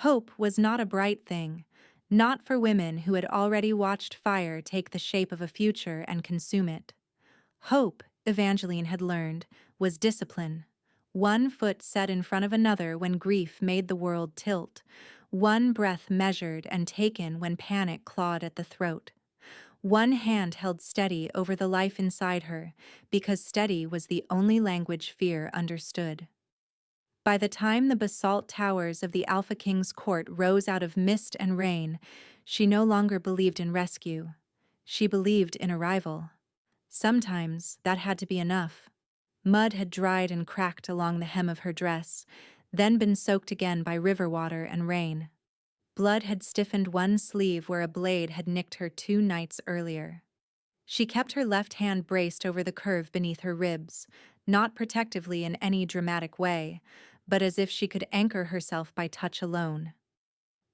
Hope was not a bright thing, not for women who had already watched fire take the shape of a future and consume it. Hope, Evangeline had learned, was discipline. One foot set in front of another when grief made the world tilt, one breath measured and taken when panic clawed at the throat. One hand held steady over the life inside her, because steady was the only language fear understood. By the time the basalt towers of the Alpha King's court rose out of mist and rain, she no longer believed in rescue. She believed in arrival. Sometimes that had to be enough. Mud had dried and cracked along the hem of her dress, then been soaked again by river water and rain. Blood had stiffened one sleeve where a blade had nicked her 2 nights earlier. She kept her left hand braced over the curve beneath her ribs, not protectively in any dramatic way, but as if she could anchor herself by touch alone.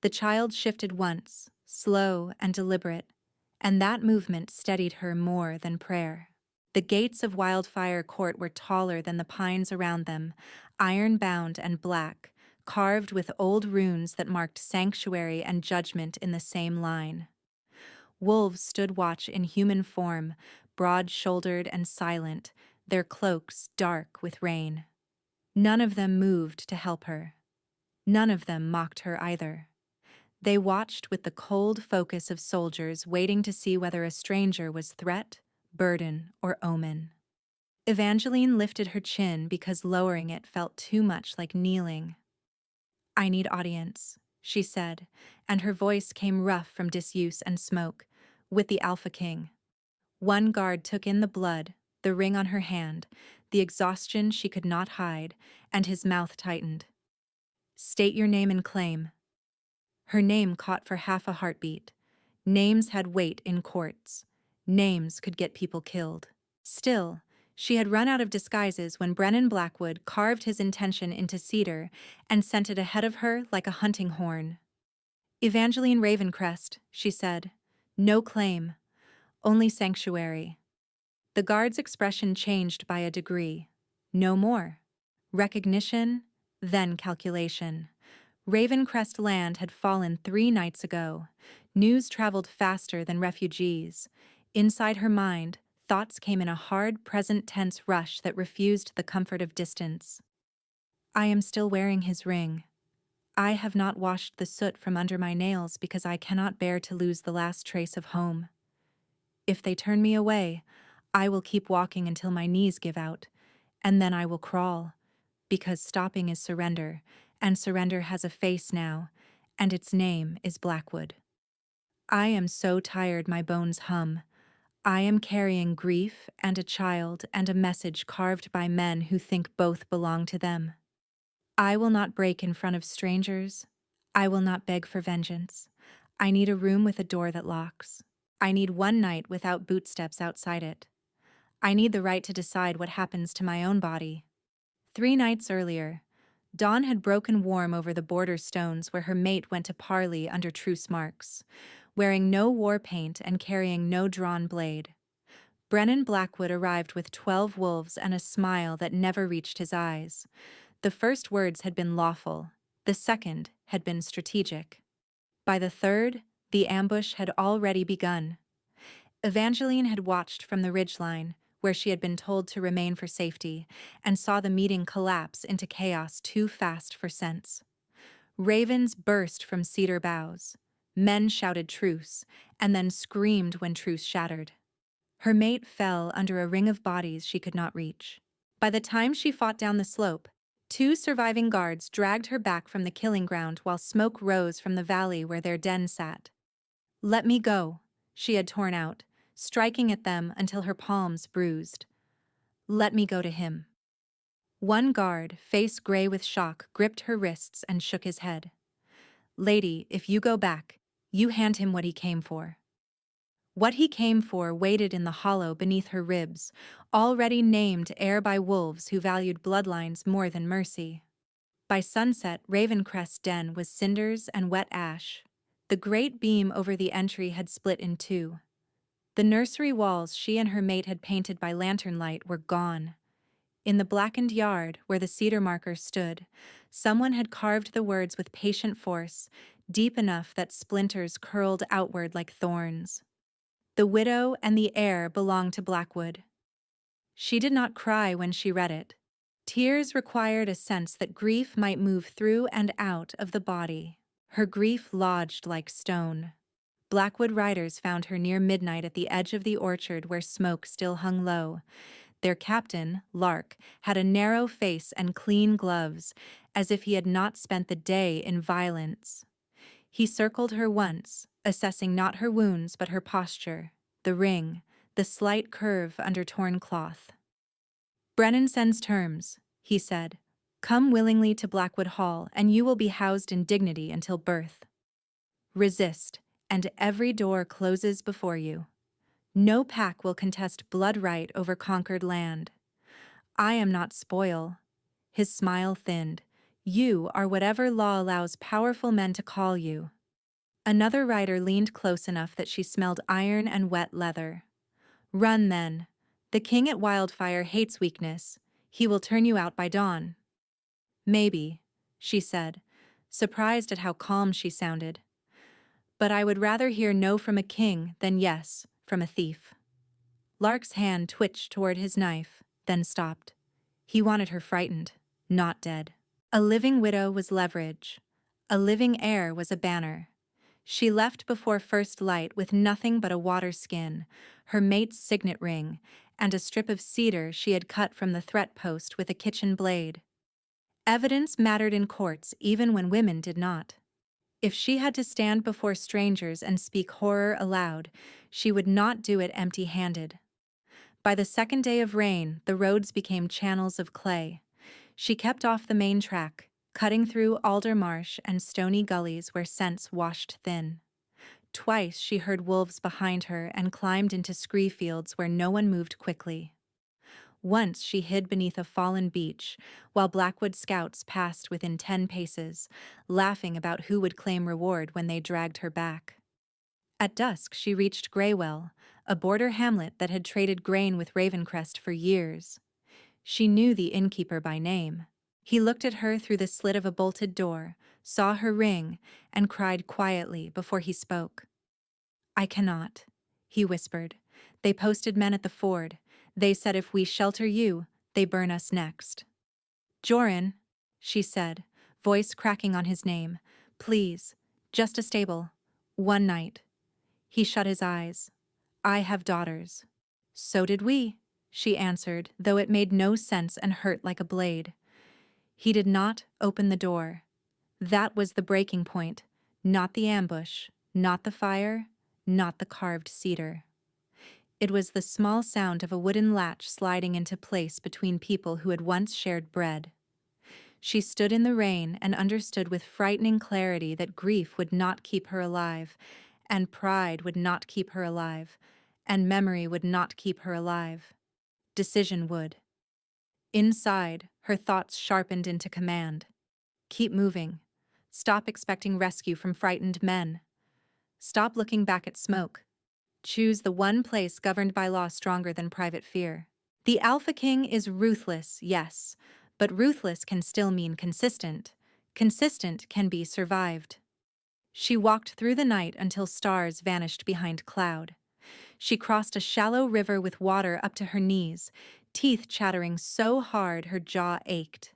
The child shifted once, slow and deliberate, and that movement steadied her more than prayer. The gates of Wildfire Court were taller than the pines around them, iron-bound and black, carved with old runes that marked sanctuary and judgment in the same line. Wolves stood watch in human form, broad-shouldered and silent, their cloaks dark with rain. None of them moved to help her. None of them mocked her either. They watched with the cold focus of soldiers waiting to see whether a stranger was threat, burden, or omen. Evangeline lifted her chin because lowering it felt too much like kneeling. "I need audience," she said, and her voice came rough from disuse and smoke, "with the Alpha King." One guard took in the blood, the ring on her hand, the exhaustion she could not hide, and his mouth tightened. "State your name and claim." Her name caught for half a heartbeat. Names had weight in courts. Names could get people killed. Still, she had run out of disguises when Brennan Blackwood carved his intention into cedar and sent it ahead of her like a hunting horn. "Evangeline Ravencrest," she said. "No claim. Only sanctuary." The guard's expression changed by a degree. No more. Recognition, then calculation. Ravencrest land had fallen 3 nights ago. News traveled faster than refugees. Inside her mind, thoughts came in a hard, present-tense rush that refused the comfort of distance. "I am still wearing his ring. I have not washed the soot from under my nails because I cannot bear to lose the last trace of home. If they turn me away, I will keep walking until my knees give out, and then I will crawl, because stopping is surrender, and surrender has a face now, and its name is Blackwood. I am so tired my bones hum. I am carrying grief and a child and a message carved by men who think both belong to them. I will not break in front of strangers. I will not beg for vengeance. I need a room with a door that locks. I need one night without bootsteps outside it. I need the right to decide what happens to my own body." 3 nights earlier, Dawn had broken warm over the border stones where her mate went to parley under truce marks, wearing no war paint and carrying no drawn blade. Brennan Blackwood arrived with 12 wolves and a smile that never reached his eyes. The first words had been lawful, the second had been strategic. By the third, the ambush had already begun. Evangeline had watched from the ridgeline, where she had been told to remain for safety, and saw the meeting collapse into chaos too fast for sense. Ravens burst from cedar boughs. Men shouted truce, and then screamed when truce shattered. Her mate fell under a ring of bodies she could not reach. By the time she fought down the slope, 2 surviving guards dragged her back from the killing ground while smoke rose from the valley where their den sat. "Let me go," she had torn out, striking at them until her palms bruised. "Let me go to him." One guard, face gray with shock, gripped her wrists and shook his head. "Lady, if you go back, you hand him what he came for." What he came for waited in the hollow beneath her ribs, already named heir by wolves who valued bloodlines more than mercy. By sunset, Ravencrest's den was cinders and wet ash. The great beam over the entry had split in 2. The nursery walls she and her mate had painted by lantern light were gone. In the blackened yard where the cedar marker stood, someone had carved the words with patient force, deep enough that splinters curled outward like thorns. The widow and the heir belonged to Blackwood. She did not cry when she read it. Tears required a sense that grief might move through and out of the body. Her grief lodged like stone. Blackwood riders found her near midnight at the edge of the orchard where smoke still hung low. Their captain, Lark, had a narrow face and clean gloves, as if he had not spent the day in violence. He circled her once, assessing not her wounds but her posture, the ring, the slight curve under torn cloth. "Brennan sends terms," he said. "Come willingly to Blackwood Hall, and you will be housed in dignity until birth. Resist, and every door closes before you. No pack will contest blood right over conquered land. I am not spoil." His smile thinned. "You are whatever law allows powerful men to call you." Another rider leaned close enough that she smelled iron and wet leather. "Run, then. The king at Wildfire hates weakness. He will turn you out by dawn." "Maybe," she said, surprised at how calm she sounded. "But I would rather hear no from a king than yes from a thief." Lark's hand twitched toward his knife, then stopped. He wanted her frightened, not dead. A living widow was leverage. A living heir was a banner. She left before first light with nothing but a water skin, her mate's signet ring, and a strip of cedar she had cut from the threat post with a kitchen blade. Evidence mattered in courts even when women did not. If she had to stand before strangers and speak horror aloud, she would not do it empty-handed. By the second day of rain, the roads became channels of clay. She kept off the main track, cutting through alder marsh and stony gullies where scents washed thin. Twice she heard wolves behind her and climbed into scree fields where no one moved quickly. Once she hid beneath a fallen beech, while Blackwood scouts passed within 10 paces, laughing about who would claim reward when they dragged her back. At dusk she reached Greywell, a border hamlet that had traded grain with Ravencrest for years. She knew the innkeeper by name. He looked at her through the slit of a bolted door, saw her ring, and cried quietly before he spoke. "I cannot," he whispered. "They posted men at the ford. They said if we shelter you, they burn us next." "Joran," she said, voice cracking on his name. "Please, just a stable. One night." He shut his eyes. "I have daughters." "So did we," she answered, though it made no sense and hurt like a blade. He did not open the door. That was the breaking point, not the ambush, not the fire, not the carved cedar. It was the small sound of a wooden latch sliding into place between people who had once shared bread. She stood in the rain and understood with frightening clarity that grief would not keep her alive, and pride would not keep her alive, and memory would not keep her alive. Decision would. Inside, her thoughts sharpened into command. Keep moving. Stop expecting rescue from frightened men. Stop looking back at smoke. Choose the one place governed by law stronger than private fear. The Alpha King is ruthless, yes, but ruthless can still mean consistent. Consistent can be survived. She walked through the night until stars vanished behind cloud. She crossed a shallow river with water up to her knees, teeth chattering so hard her jaw ached.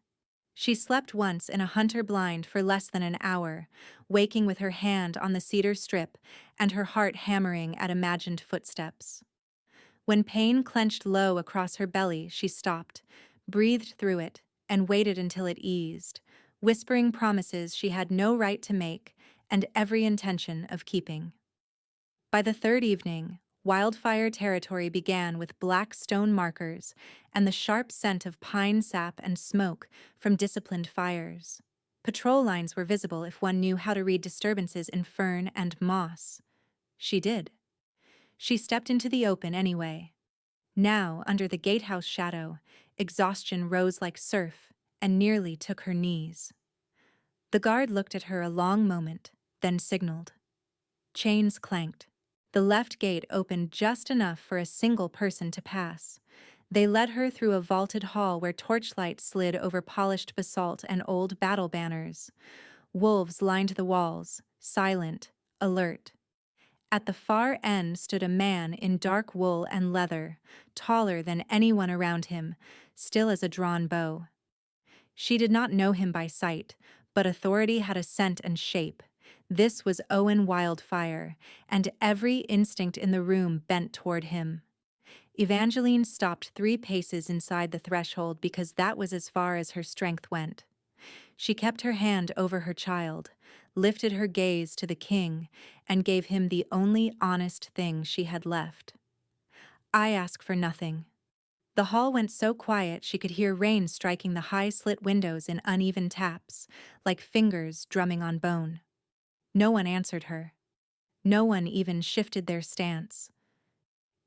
She slept once in a hunter blind for less than an hour, waking with her hand on the cedar strip and her heart hammering at imagined footsteps. When pain clenched low across her belly, she stopped, breathed through it, and waited until it eased, whispering promises she had no right to make and every intention of keeping. By the third evening, Wildfire territory began with black stone markers and the sharp scent of pine sap and smoke from disciplined fires. Patrol lines were visible if one knew how to read disturbances in fern and moss. She did. She stepped into the open anyway. Now, under the gatehouse shadow, exhaustion rose like surf and nearly took her knees. The guard looked at her a long moment, then signaled. Chains clanked. The left gate opened just enough for a single person to pass. They led her through a vaulted hall where torchlight slid over polished basalt and old battle banners. Wolves lined the walls, silent, alert. At the far end stood a man in dark wool and leather, taller than anyone around him, still as a drawn bow. She did not know him by sight, but authority had a scent and shape. This was Owen Wildfire, and every instinct in the room bent toward him. Evangeline stopped 3 paces inside the threshold because that was as far as her strength went. She kept her hand over her child, lifted her gaze to the king, and gave him the only honest thing she had left. "I ask for nothing." The hall went so quiet she could hear rain striking the high-slit windows in uneven taps, like fingers drumming on bone. No one answered her. No one even shifted their stance.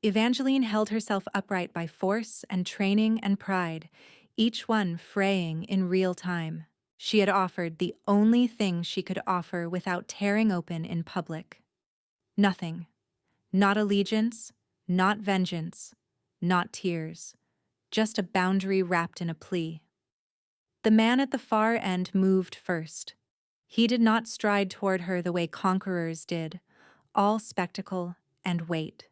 Evangeline held herself upright by force and training and pride, each one fraying in real time. She had offered the only thing she could offer without tearing open in public. Nothing. Not allegiance, not vengeance, not tears. Just a boundary wrapped in a plea. The man at the far end moved first. He did not stride toward her the way conquerors did, all spectacle and weight.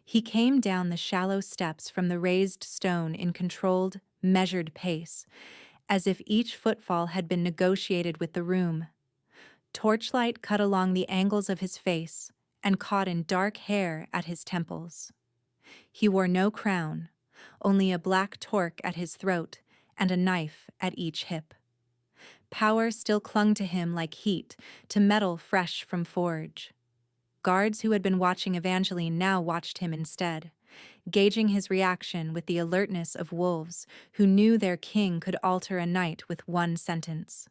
He came down the shallow steps from the raised stone in controlled, measured pace, as if each footfall had been negotiated with the room. Torchlight cut along the angles of his face and caught in dark hair at his temples. He wore no crown, only a black torque at his throat and a knife at each hip. Power still clung to him like heat, to metal fresh from forge. Guards who had been watching Evangeline now watched him instead, gauging his reaction with the alertness of wolves who knew their king could alter a night with one sentence.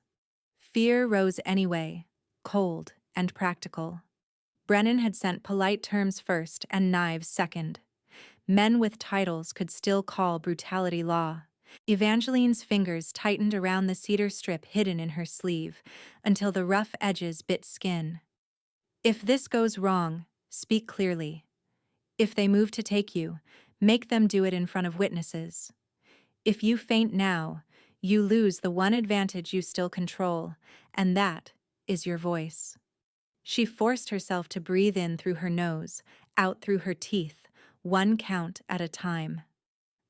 Fear rose anyway, cold and practical. Brennan had sent polite terms first and knives second. Men with titles could still call brutality law. Evangeline's fingers tightened around the cedar strip hidden in her sleeve until the rough edges bit skin. "If this goes wrong, speak clearly. If they move to take you, make them do it in front of witnesses. If you faint now, you lose the one advantage you still control, and that is your voice." She forced herself to breathe in through her nose, out through her teeth, one count at a time.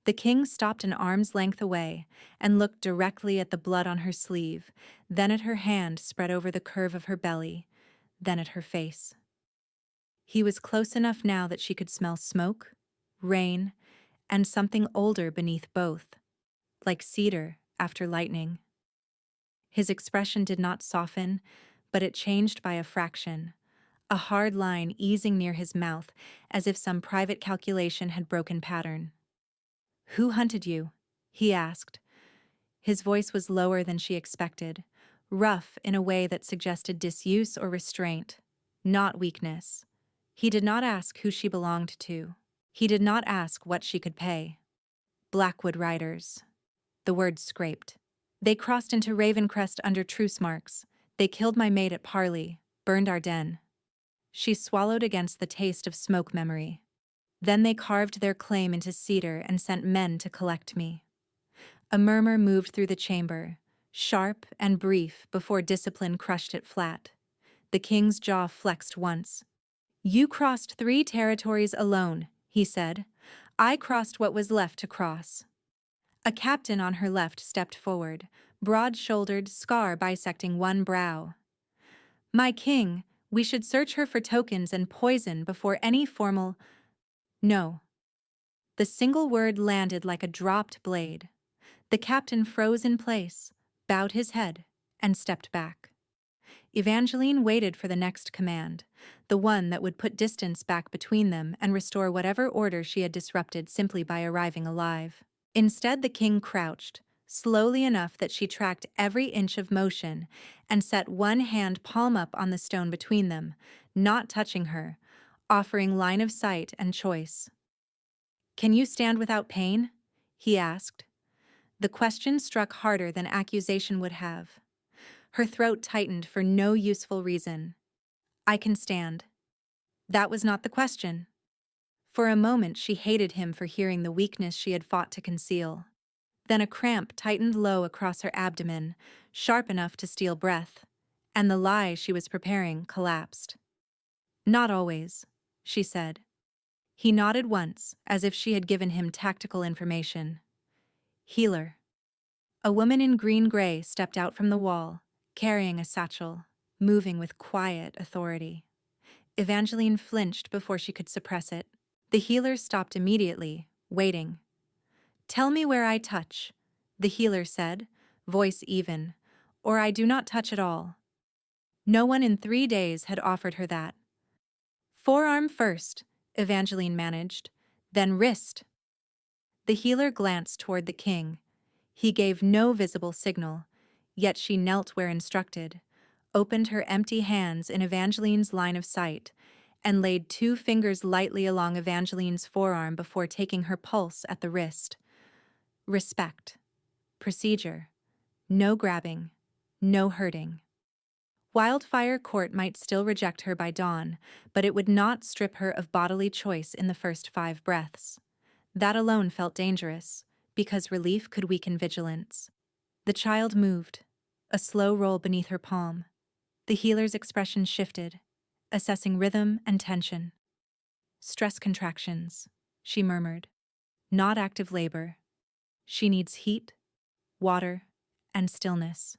The king stopped an arm's length away and looked directly at the blood on her sleeve, then at her hand spread over the curve of her belly, then at her face. He was close enough now that she could smell smoke, rain, and something older beneath both, like cedar after lightning. His expression did not soften, but it changed by a fraction, a hard line easing near his mouth as if some private calculation had broken pattern. "Who hunted you?" he asked. His voice was lower than she expected, rough in a way that suggested disuse or restraint, not weakness. He did not ask who she belonged to. He did not ask what she could pay. "Blackwood Riders." The words scraped. "They crossed into Ravencrest under truce marks. They killed my mate at Parley, burned our den." She swallowed against the taste of smoke memory. "Then they carved their claim into cedar and sent men to collect me." A murmur moved through the chamber, sharp and brief before discipline crushed it flat. The king's jaw flexed once. "You crossed 3 territories alone," he said. "I crossed what was left to cross." A captain on her left stepped forward, broad-shouldered, scar bisecting one brow. "My king, we should search her for tokens and poison before any formal—" "No." The single word landed like a dropped blade. The captain froze in place, bowed his head, and stepped back. Evangeline waited for the next command, the one that would put distance back between them and restore whatever order she had disrupted simply by arriving alive. Instead, the king crouched, slowly enough that she tracked every inch of motion, and set one hand palm up on the stone between them, not touching her, offering line of sight and choice. "Can you stand without pain?" he asked. The question struck harder than accusation would have. Her throat tightened for no useful reason. "I can stand." That was not the question. For a moment she hated him for hearing the weakness she had fought to conceal. Then a cramp tightened low across her abdomen, sharp enough to steal breath, and the lie she was preparing collapsed. "Not always," she said. He nodded once, as if she had given him tactical information. "Healer." A woman in green-gray stepped out from the wall, carrying a satchel, moving with quiet authority. Evangeline flinched before she could suppress it. The healer stopped immediately, waiting. "Tell me where I touch," the healer said, voice even, "or I do not touch at all." No one in 3 days had offered her that. "Forearm first," Evangeline managed, "then wrist." The healer glanced toward the king. He gave no visible signal, yet she knelt where instructed, opened her empty hands in Evangeline's line of sight, and laid 2 fingers lightly along Evangeline's forearm before taking her pulse at the wrist. Respect. Procedure. No grabbing. No hurting. Wildfire Court might still reject her by dawn, but it would not strip her of bodily choice in the first 5 breaths. That alone felt dangerous, because relief could weaken vigilance. The child moved, a slow roll beneath her palm. The healer's expression shifted, assessing rhythm and tension. "Stress contractions," she murmured. "Not active labor. She needs heat, water, and stillness."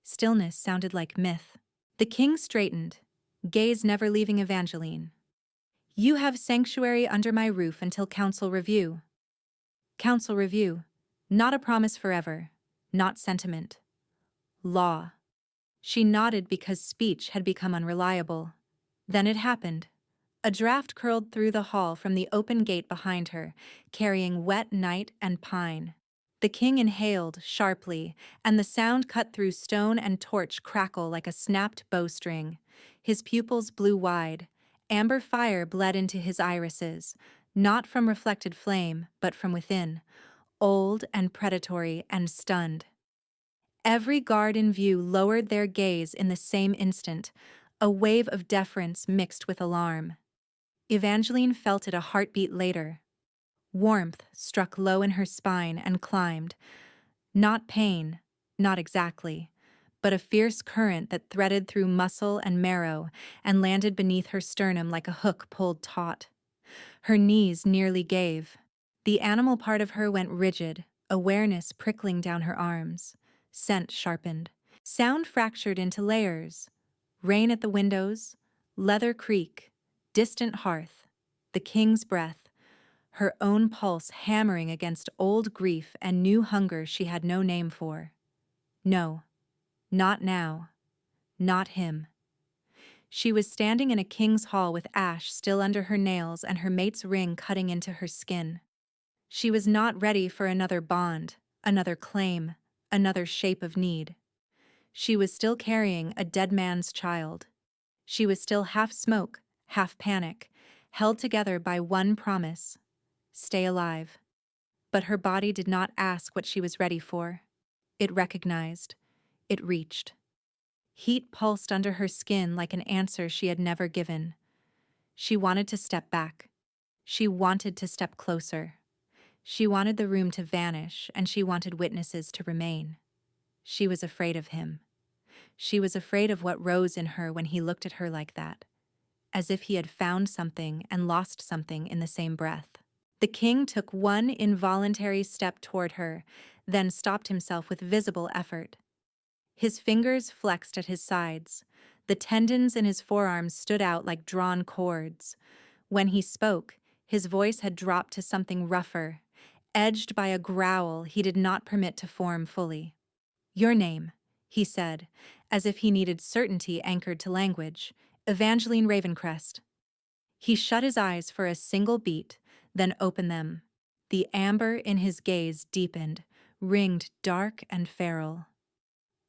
Stillness sounded like myth. The king straightened, gaze never leaving Evangeline. "You have sanctuary under my roof until council review." Council review. Not a promise forever. Not sentiment. Law. She nodded because speech had become unreliable. Then it happened. A draft curled through the hall from the open gate behind her, carrying wet night and pine. The king inhaled sharply, and the sound cut through stone and torch crackle like a snapped bowstring. His pupils blew wide. Amber fire bled into his irises, not from reflected flame, but from within, old and predatory and stunned. Every guard in view lowered their gaze in the same instant, a wave of deference mixed with alarm. Evangeline felt it a heartbeat later. Warmth struck low in her spine and climbed. Not pain, not exactly, but a fierce current that threaded through muscle and marrow and landed beneath her sternum like a hook pulled taut. Her knees nearly gave. The animal part of her went rigid, awareness prickling down her arms. Scent sharpened. Sound fractured into layers. Rain at the windows, leather creak, distant hearth, the king's breath, her own pulse hammering against old grief and new hunger she had no name for. No, not now. Not him. She was standing in a king's hall with ash still under her nails and her mate's ring cutting into her skin. She was not ready for another bond, another claim, another shape of need. She was still carrying a dead man's child. She was still half smoke, half panic, held together by one promise: stay alive. But her body did not ask what she was ready for. It recognized. It reached. Heat pulsed under her skin like an answer she had never given. She wanted to step back. She wanted to step closer. She wanted the room to vanish, and she wanted witnesses to remain. She was afraid of him. She was afraid of what rose in her when he looked at her like that, as if he had found something and lost something in the same breath. The king took one involuntary step toward her, then stopped himself with visible effort. His fingers flexed at his sides. The tendons in his forearms stood out like drawn cords. When he spoke, his voice had dropped to something rougher, edged by a growl he did not permit to form fully. "Your name," he said, as if he needed certainty anchored to language. "Evangeline Ravencrest." He shut his eyes for a single beat, then opened them. The amber in his gaze deepened, ringed dark and feral.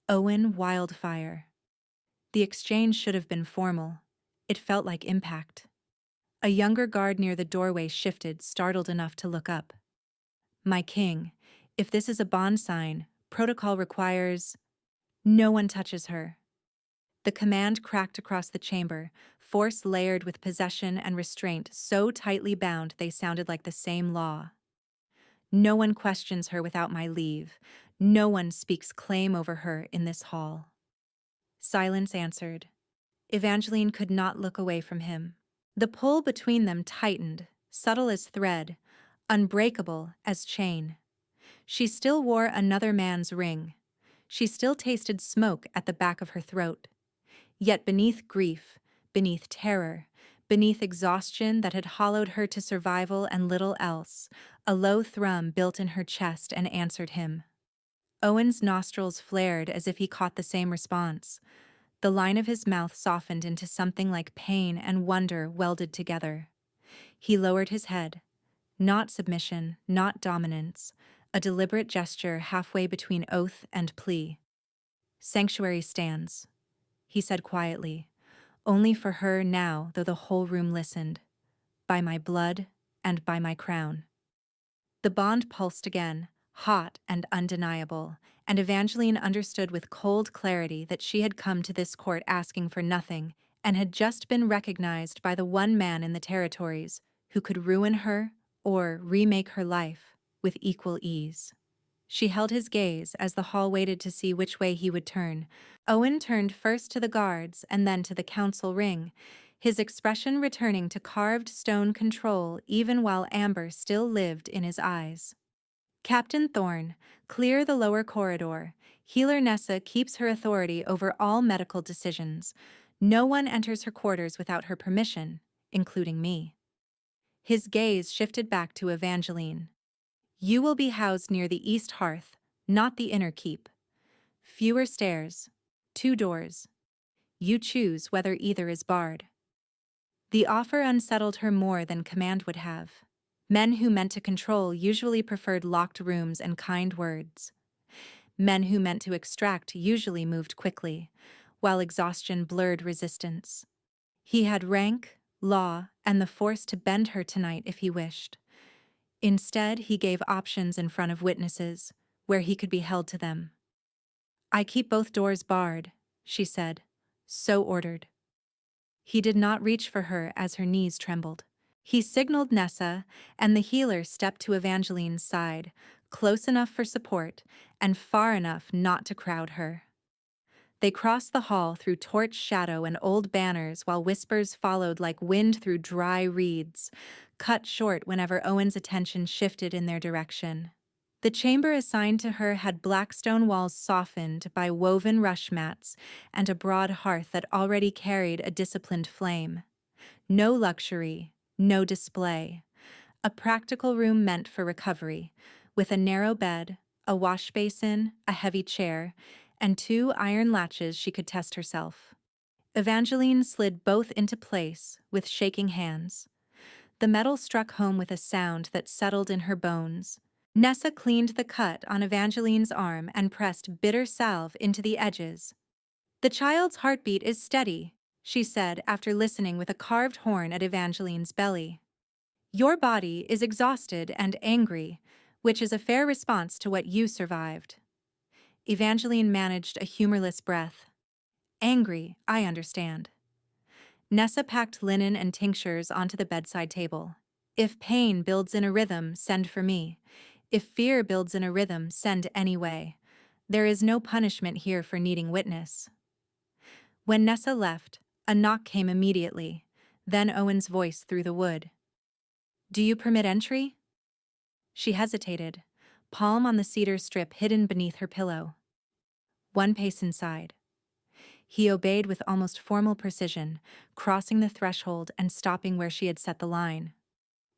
"Owen Wildfire." The exchange should have been formal. It felt like impact. A younger guard near the doorway shifted, startled enough to look up. "My king, if this is a bond sign, protocol requires—" "No one touches her." The command cracked across the chamber, force layered with possession and restraint so tightly bound they sounded like the same law. No one questions her without my leave. No one speaks claim over her in this hall. Silence answered. Evangeline could not look away from him. The pull between them tightened, subtle as thread, unbreakable as chain. She still wore another man's ring. She still tasted smoke at the back of her throat. Yet beneath grief, beneath terror, beneath exhaustion that had hollowed her to survival and little else, a low thrum built in her chest and answered him. Owen's nostrils flared as if he caught the same response. The line of his mouth softened into something like pain and wonder welded together. He lowered his head. Not submission, not dominance, a deliberate gesture halfway between oath and plea. "Sanctuary stands," he said quietly, "only for her now, though the whole room listened. By my blood and by my crown." The bond pulsed again, hot and undeniable, and Evangeline understood with cold clarity that she had come to this court asking for nothing and had just been recognized by the one man in the territories who could ruin her or remake her life with equal ease. She held his gaze as the hall waited to see which way he would turn. Owen turned first to the guards and then to the council ring, his expression returning to carved stone control even while Amber still lived in his eyes. "Captain Thorne, clear the lower corridor. Healer Nessa keeps her authority over all medical decisions. No one enters her quarters without her permission, including me." His gaze shifted back to Evangeline. "You will be housed near the east hearth, not the inner keep. Fewer stairs, 2 doors. You choose whether either is barred." The offer unsettled her more than command would have. Men who meant to control usually preferred locked rooms and kind words. Men who meant to extract usually moved quickly, while exhaustion blurred resistance. He had rank, law, and the force to bend her tonight if he wished. Instead, he gave options in front of witnesses, where he could be held to them. "I keep both doors barred," she said. "So ordered." He did not reach for her as her knees trembled. He signaled Nessa, and the healer stepped to Evangeline's side, close enough for support and far enough not to crowd her. They crossed the hall through torch shadow and old banners while whispers followed like wind through dry reeds, cut short whenever Owen's attention shifted in their direction. The chamber assigned to her had black stone walls softened by woven rush mats and a broad hearth that already carried a disciplined flame. No luxury, no display. A practical room meant for recovery, with a narrow bed, a wash basin, a heavy chair, and 2 iron latches she could test herself. Evangeline slid both into place with shaking hands. The metal struck home with a sound that settled in her bones. Nessa cleaned the cut on Evangeline's arm and pressed bitter salve into the edges. "The child's heartbeat is steady," she said after listening with a carved horn at Evangeline's belly. "Your body is exhausted and angry, which is a fair response to what you survived." Evangeline managed a humorless breath. "Angry, I understand." Nessa packed linen and tinctures onto the bedside table. "If pain builds in a rhythm, send for me. If fear builds in a rhythm, send anyway. There is no punishment here for needing witness." When Nessa left, a knock came immediately, then Owen's voice through the wood. "Do you permit entry?" She hesitated, palm on the cedar strip hidden beneath her pillow. "1 pace inside." He obeyed with almost formal precision, crossing the threshold and stopping where she had set the line.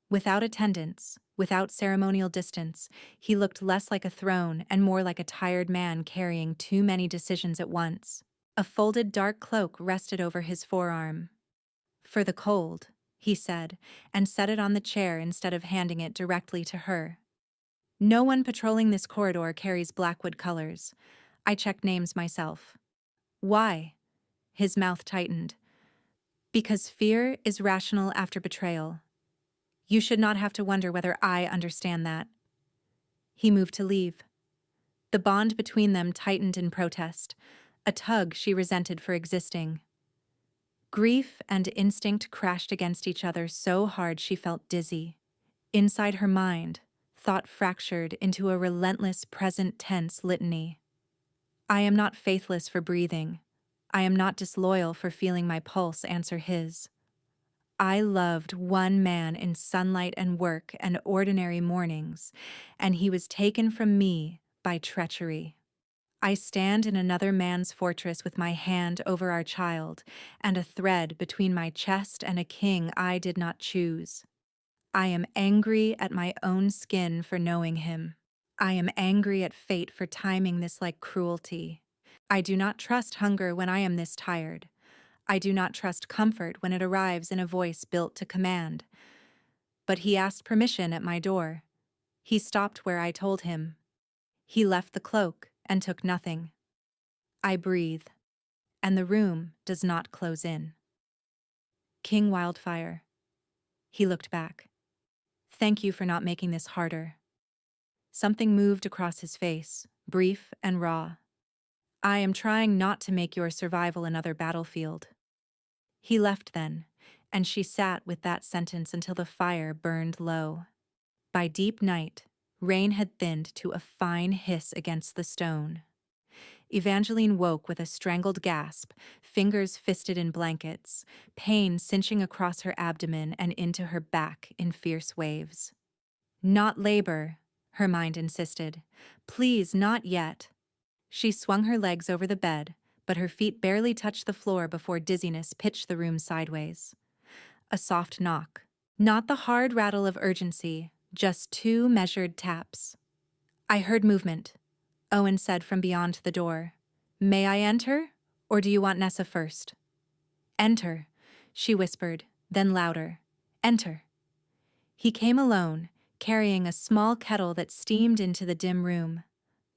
Without attendants, without ceremonial distance, he looked less like a throne and more like a tired man carrying too many decisions at once. A folded dark cloak rested over his forearm. "For the cold," he said, and set it on the chair instead of handing it directly to her. "No one patrolling this corridor carries Blackwood colors. I checked names myself." "Why?" His mouth tightened. "Because fear is rational after betrayal. You should not have to wonder whether I understand that." He moved to leave. The bond between them tightened in protest. a tug she resented for existing. Grief and instinct crashed against each other so hard she felt dizzy. Inside her mind, thought fractured into a relentless present tense litany. I am not faithless for breathing. I am not disloyal for feeling my pulse answer his. I loved one man in sunlight and work and ordinary mornings, and he was taken from me by treachery. I stand in another man's fortress with my hand over our child and a thread between my chest and a king I did not choose. I am angry at my own skin for knowing him. I am angry at fate for timing this like cruelty. I do not trust hunger when I am this tired. I do not trust comfort when it arrives in a voice built to command. But he asked permission at my door. He stopped where I told him. He left the cloak and took nothing. I breathe, and the room does not close in. King Wildfire. He looked back. Thank you for not making this harder. Something moved across his face, brief and raw. I am trying not to make your survival another battlefield. He left then, and she sat with that sentence until the fire burned low. By deep night, rain had thinned to a fine hiss against the stone. Evangeline woke with a strangled gasp, fingers fisted in blankets, pain cinching across her abdomen and into her back in fierce waves. Not labor, her mind insisted. Please, not yet. She swung her legs over the bed, but her feet barely touched the floor before dizziness pitched the room sideways. A soft knock. Not the hard rattle of urgency, just two measured taps. I heard movement, Owen said from beyond the door. May I enter, or do you want Nessa first? Enter, she whispered, then louder. Enter. He came alone, carrying a small kettle that steamed into the dim room.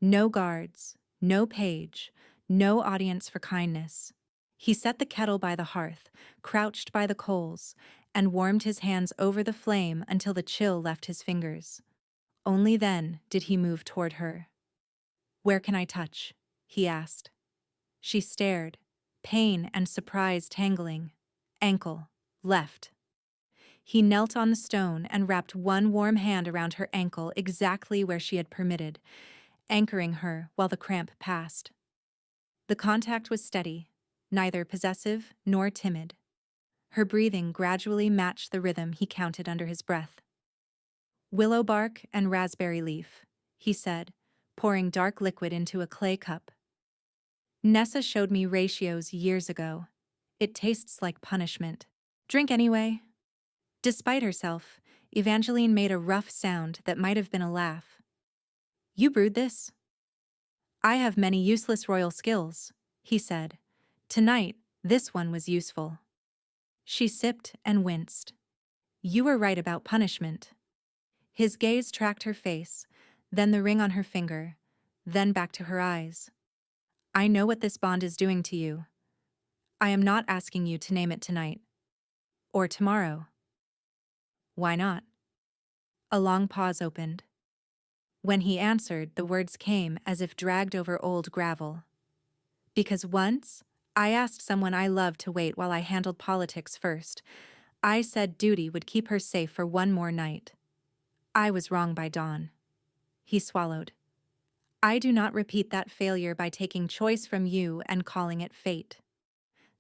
No guards, no page, no audience for kindness. He set the kettle by the hearth, crouched by the coals, and warmed his hands over the flame until the chill left his fingers. Only then did he move toward her. Where can I touch? He asked. She stared, pain and surprise tangling. Ankle, left. He knelt on the stone and wrapped one warm hand around her ankle exactly where she had permitted, anchoring her while the cramp passed. The contact was steady, neither possessive nor timid. Her breathing gradually matched the rhythm he counted under his breath. Willow bark and raspberry leaf, he said, pouring dark liquid into a clay cup. Nessa showed me ratios years ago. It tastes like punishment. Drink anyway. Despite herself, Evangeline made a rough sound that might have been a laugh. You brewed this? I have many useless royal skills, he said. Tonight, this one was useful. She sipped and winced. You were right about punishment. His gaze tracked her face, then the ring on her finger, then back to her eyes. I know what this bond is doing to you. I am not asking you to name it tonight. Or tomorrow. Why not? A long pause opened. When he answered, the words came as if dragged over old gravel. Because once, I asked someone I loved to wait while I handled politics first. I said duty would keep her safe for one more night. I was wrong by dawn. He swallowed. I do not repeat that failure by taking choice from you and calling it fate.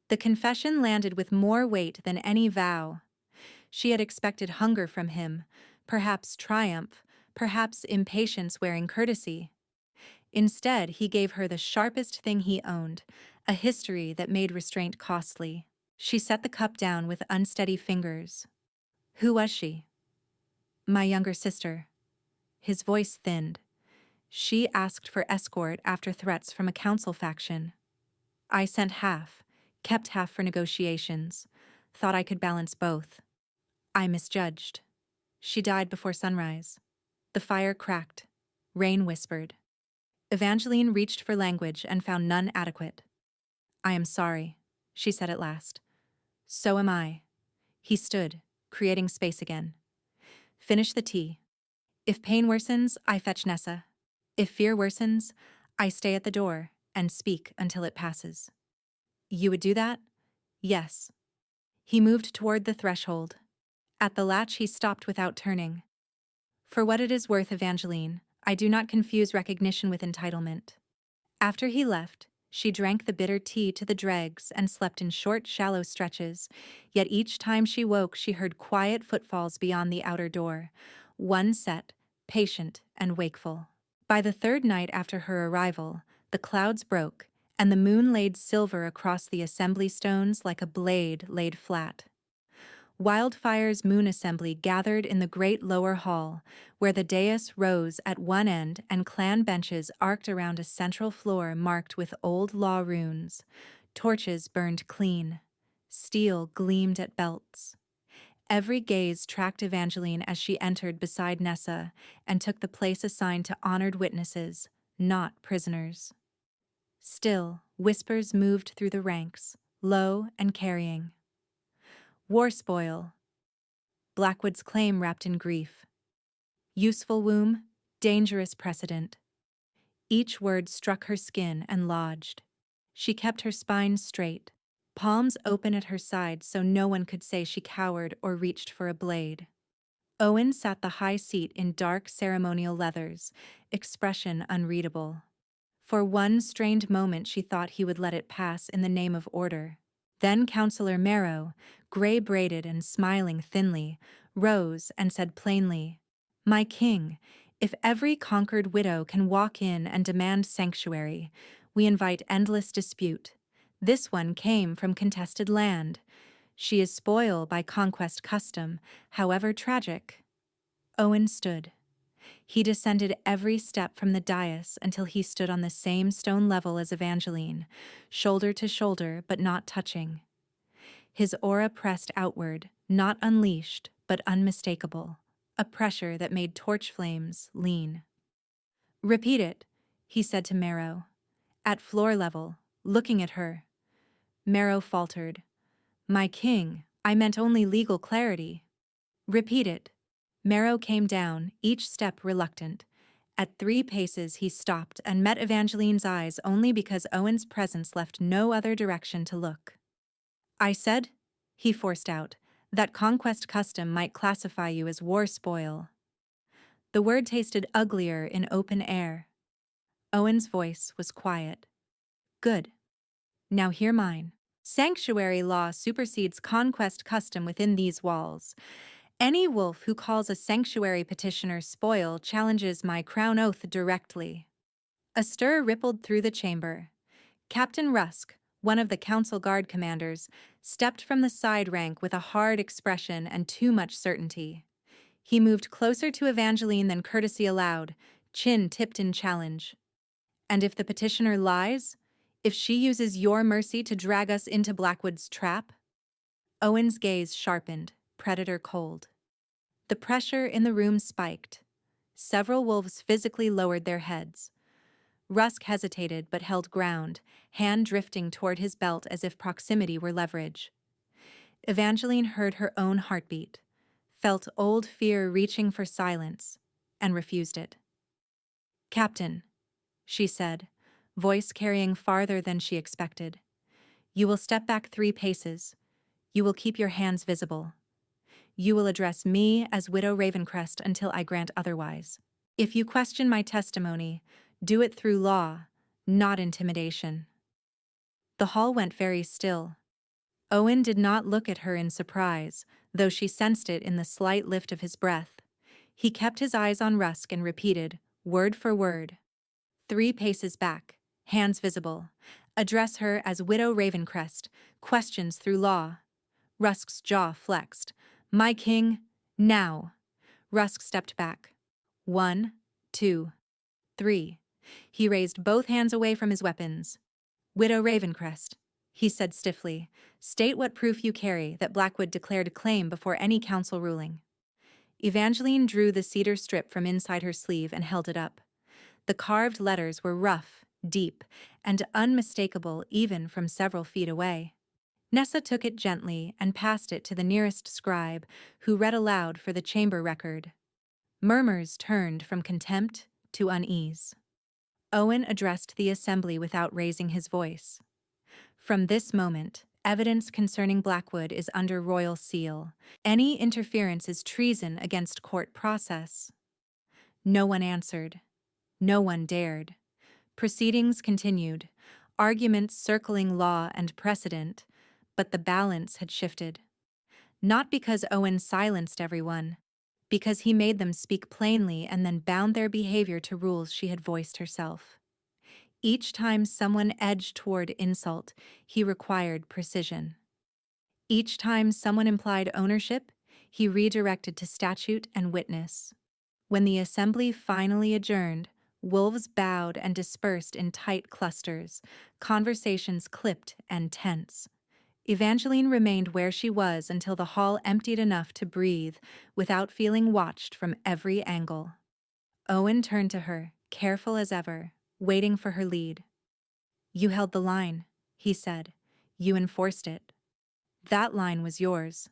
The confession landed with more weight than any vow. She had expected hunger from him, perhaps triumph, perhaps impatience wearing courtesy. Instead, he gave her the sharpest thing he owned, a history that made restraint costly. She set the cup down with unsteady fingers. Who was she? My younger sister. His voice thinned. She asked for escort after threats from a council faction. I sent half, kept half for negotiations, thought I could balance both. I misjudged. She died before sunrise. The fire cracked. Rain whispered. Evangeline reached for language and found none adequate. I am sorry, she said at last. So am I. He stood, creating space again. Finish the tea. If pain worsens, I fetch Nessa. If fear worsens, I stay at the door, and speak until it passes. You would do that? Yes. He moved toward the threshold. At the latch he stopped without turning. For what it is worth, Evangeline, I do not confuse recognition with entitlement. After he left, she drank the bitter tea to the dregs and slept in short, shallow stretches, yet each time she woke she heard quiet footfalls beyond the outer door, one set, patient, and wakeful. By the third night after her arrival, the clouds broke, and the moon laid silver across the assembly stones like a blade laid flat. Wildfire's moon assembly gathered in the great lower hall, where the dais rose at one end and clan benches arced around a central floor marked with old law runes. Torches burned clean. Steel gleamed at belts. Every gaze tracked Evangeline as she entered beside Nessa and took the place assigned to honored witnesses, not prisoners. Still, whispers moved through the ranks, low and carrying. War spoil. Blackwood's claim wrapped in grief. Useful womb, dangerous precedent. Each word struck her skin and lodged. She kept her spine straight, palms open at her sides so no one could say she cowered or reached for a blade. Owen sat the high seat in dark ceremonial leathers, expression unreadable. For one strained moment she thought he would let it pass in the name of order. Then Counselor Marrow, gray-braided and smiling thinly, rose and said plainly, "My king, if every conquered widow can walk in and demand sanctuary, we invite endless dispute. This one came from contested land. She is spoil by conquest custom, however tragic." Owen stood. He descended every step from the dais until he stood on the same stone level as Evangeline, shoulder to shoulder but not touching. His aura pressed outward, not unleashed but unmistakable, a pressure that made torch flames lean. "Repeat it," he said to Marrow. At floor level, looking at her. Marrow faltered. "My king, I meant only legal clarity." "Repeat it." Marrow came down, each step reluctant. At 3 paces he stopped and met Evangeline's eyes only because Owen's presence left no other direction to look. "I said," he forced out, "that conquest custom might classify you as war spoil." The word tasted uglier in open air. Owen's voice was quiet. "Good. Now hear mine. Sanctuary law supersedes conquest custom within these walls. Any wolf who calls a sanctuary petitioner spoil challenges my crown oath directly." A stir rippled through the chamber. Captain Rusk, one of the council guard commanders, stepped from the side rank with a hard expression and too much certainty. He moved closer to Evangeline than courtesy allowed, chin tipped in challenge. "And if the petitioner lies? If she uses your mercy to drag us into Blackwood's trap?" Owen's gaze sharpened, predator cold. The pressure in the room spiked. Several wolves physically lowered their heads. Rusk hesitated but held ground, hand drifting toward his belt as if proximity were leverage. Evangeline heard her own heartbeat, felt old fear reaching for silence, and refused it. "Captain," she said, voice carrying farther than she expected, "you will step back 3 paces. You will keep your hands visible. You will address me as Widow Ravencrest until I grant otherwise. If you question my testimony, do it through law, not intimidation." The hall went very still. Owen did not look at her in surprise, though she sensed it in the slight lift of his breath. He kept his eyes on Rusk and repeated, word for word. 3 paces back, hands visible. Address her as Widow Ravencrest, questions through law. Rusk's jaw flexed. "My king, now." Rusk stepped back. 1, 2, 3. He raised both hands away from his weapons. "Widow Ravencrest," he said stiffly, "state what proof you carry that Blackwood declared a claim before any council ruling." Evangeline drew the cedar strip from inside her sleeve and held it up. The carved letters were rough, deep, and unmistakable even from several feet away. Nessa took it gently and passed it to the nearest scribe, who read aloud for the chamber record. Murmurs turned from contempt to unease. Owen addressed the assembly without raising his voice. From this moment, evidence concerning Blackwood is under royal seal. Any interference is treason against court process. No one answered. No one dared. Proceedings continued, arguments circling law and precedent, but the balance had shifted. Not because Owen silenced everyone, because he made them speak plainly and then bound their behavior to rules she had voiced herself. Each time someone edged toward insult, he required precision. Each time someone implied ownership, he redirected to statute and witness. When the assembly finally adjourned, wolves bowed and dispersed in tight clusters, conversations clipped and tense. Evangeline remained where she was until the hall emptied enough to breathe without feeling watched from every angle. Owen turned to her, careful as ever, waiting for her lead. "You held the line," he said. "You enforced it. That line was yours."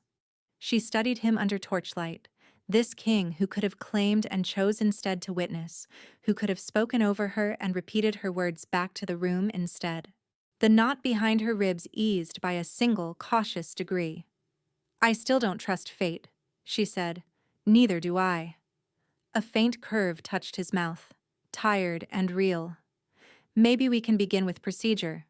She studied him under torchlight, this king who could have claimed and chose instead to witness, who could have spoken over her and repeated her words back to the room instead. The knot behind her ribs eased by a single cautious degree. "I still don't trust fate," she said. "Neither do I." A faint curve touched his mouth, tired and real. "Maybe we can begin with procedure."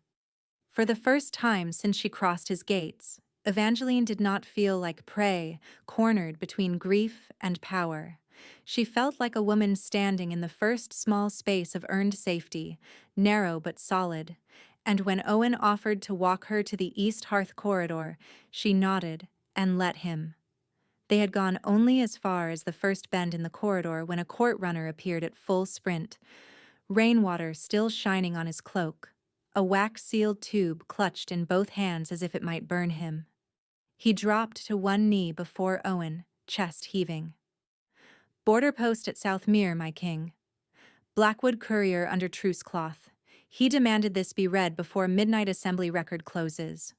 For the first time since she crossed his gates, Evangeline did not feel like prey, cornered between grief and power. She felt like a woman standing in the first small space of earned safety, narrow but solid, and when Owen offered to walk her to the East Hearth corridor, she nodded and let him. They had gone only as far as the first bend in the corridor when a court runner appeared at full sprint, rainwater still shining on his cloak, a wax-sealed tube clutched in both hands as if it might burn him. He dropped to one knee before Owen, chest heaving. "Border post at Southmere, my king. Blackwood courier under truce cloth. He demanded this be read before midnight assembly record closes."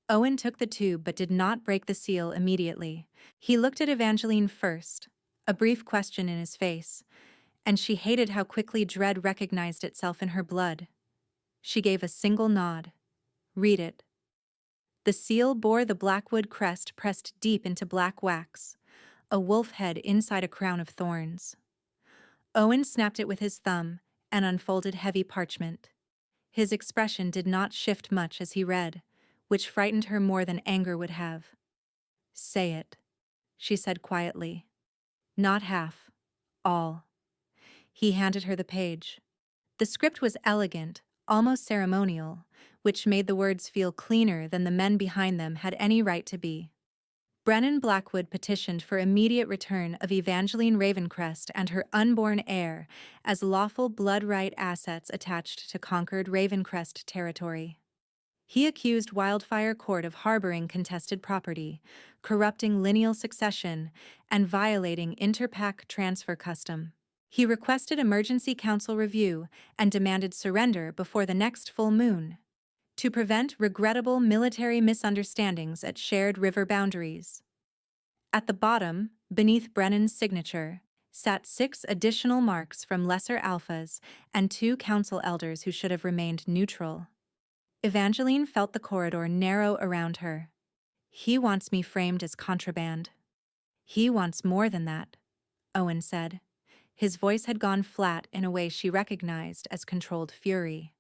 Owen took the tube but did not break the seal immediately. He looked at Evangeline first, a brief question in his face, and she hated how quickly dread recognized itself in her blood. She gave a single nod. "Read it." The seal bore the Blackwood crest pressed deep into black wax, a wolf head inside a crown of thorns. Owen snapped it with his thumb and unfolded heavy parchment. His expression did not shift much as he read, which frightened her more than anger would have. "Say it," she said quietly. "Not half, all." He handed her the page. The script was elegant, almost ceremonial, which made the words feel cleaner than the men behind them had any right to be. Brennan Blackwood petitioned for immediate return of Evangeline Ravencrest and her unborn heir as lawful blood right assets attached to conquered Ravencrest territory. He accused Wildfire Court of harboring contested property, corrupting lineal succession, and violating interpack transfer custom. He requested emergency council review and demanded surrender before the next full moon, to prevent regrettable military misunderstandings at shared river boundaries. At the bottom, beneath Brennan's signature, sat 6 additional marks from lesser alphas and 2 council elders who should have remained neutral. Evangeline felt the corridor narrow around her. "He wants me framed as contraband." "He wants more than that," Owen said. His voice had gone flat in a way she recognized as controlled fury.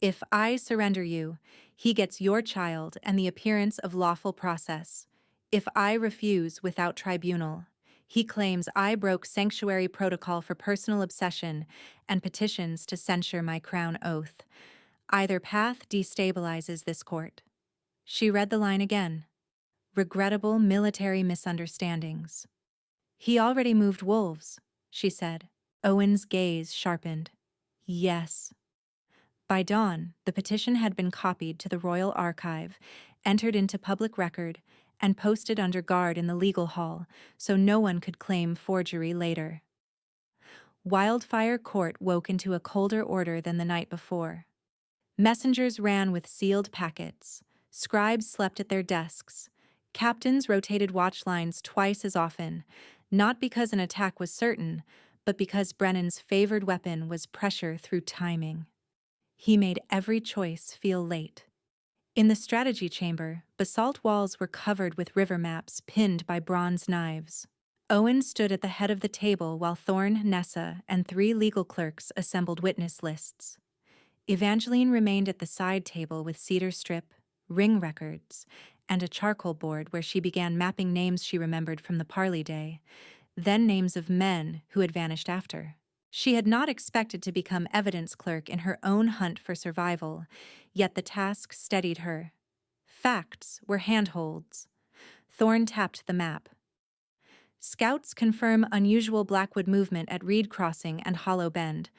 "If I surrender you, he gets your child and the appearance of lawful process. If I refuse without tribunal, he claims I broke sanctuary protocol for personal obsession and petitions to censure my crown oath. Either path destabilizes this court." She read the line again. "Regrettable military misunderstandings." "He already moved wolves," she said. Owen's gaze sharpened. "Yes." By dawn, the petition had been copied to the Royal Archive, entered into public record, and posted under guard in the legal hall so no one could claim forgery later. Wildfire Court woke into a colder order than the night before. Messengers ran with sealed packets, scribes slept at their desks, captains rotated watch lines twice as often, not because an attack was certain, but because Brennan's favored weapon was pressure through timing. He made every choice feel late. In the strategy chamber, basalt walls were covered with river maps pinned by bronze knives. Owen stood at the head of the table while Thorne, Nessa, and 3 legal clerks assembled witness lists. Evangeline remained at the side table with cedar strip, ring records, and a charcoal board where she began mapping names she remembered from the parley day, then names of men who had vanished after. She had not expected to become evidence clerk in her own hunt for survival, yet the task steadied her. Facts were handholds. Thorne tapped the map. Scouts confirm unusual Blackwood movement at Reed Crossing and Hollow Bend.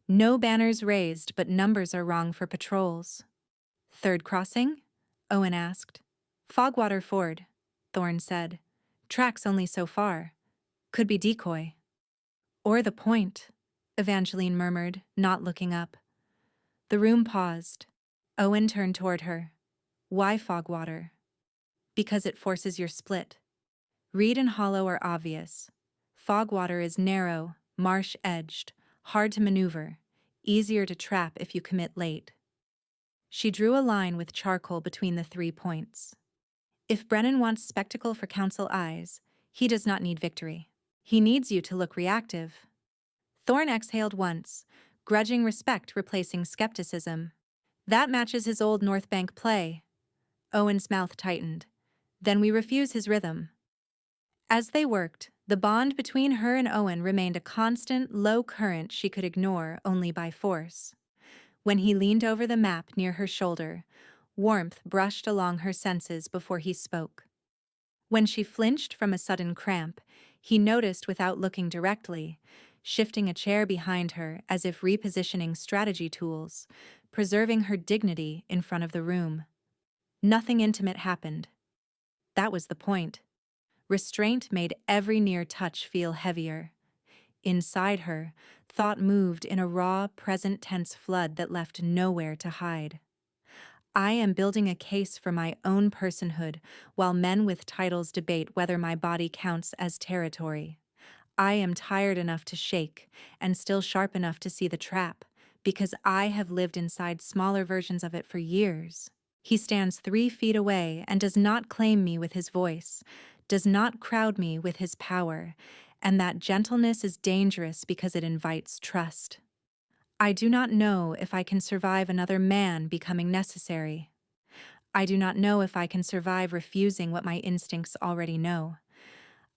No banners raised, but numbers are wrong for patrols. Third crossing? Owen asked. Fogwater Ford, Thorne said. Tracks only so far. Could be decoy. Or the point, Evangeline murmured, not looking up. The room paused. Owen turned toward her. Why Fogwater? Because it forces your split. Reed and Hollow are obvious. Fogwater is narrow, marsh-edged, hard to maneuver, easier to trap if you commit late. She drew a line with charcoal between the 3 points. If Brennan wants spectacle for council eyes, he does not need victory. He needs you to look reactive. Thorne exhaled once, grudging respect replacing skepticism. That matches his old North Bank play. Owen's mouth tightened. Then we refuse his rhythm. As they worked, the bond between her and Owen remained a constant, low current she could ignore only by force. When he leaned over the map near her shoulder, warmth brushed along her senses before he spoke. When she flinched from a sudden cramp, he noticed without looking directly, shifting a chair behind her as if repositioning strategy tools, preserving her dignity in front of the room. Nothing intimate happened. That was the point. Restraint made every near touch feel heavier. Inside her, thought moved in a raw, present-tense flood that left nowhere to hide. I am building a case for my own personhood while men with titles debate whether my body counts as territory. I am tired enough to shake and still sharp enough to see the trap, because I have lived inside smaller versions of it for years. He stands 3 feet away and does not claim me with his voice, does not crowd me with his power, and that gentleness is dangerous because it invites trust. I do not know if I can survive another man becoming necessary. I do not know if I can survive refusing what my instincts already know.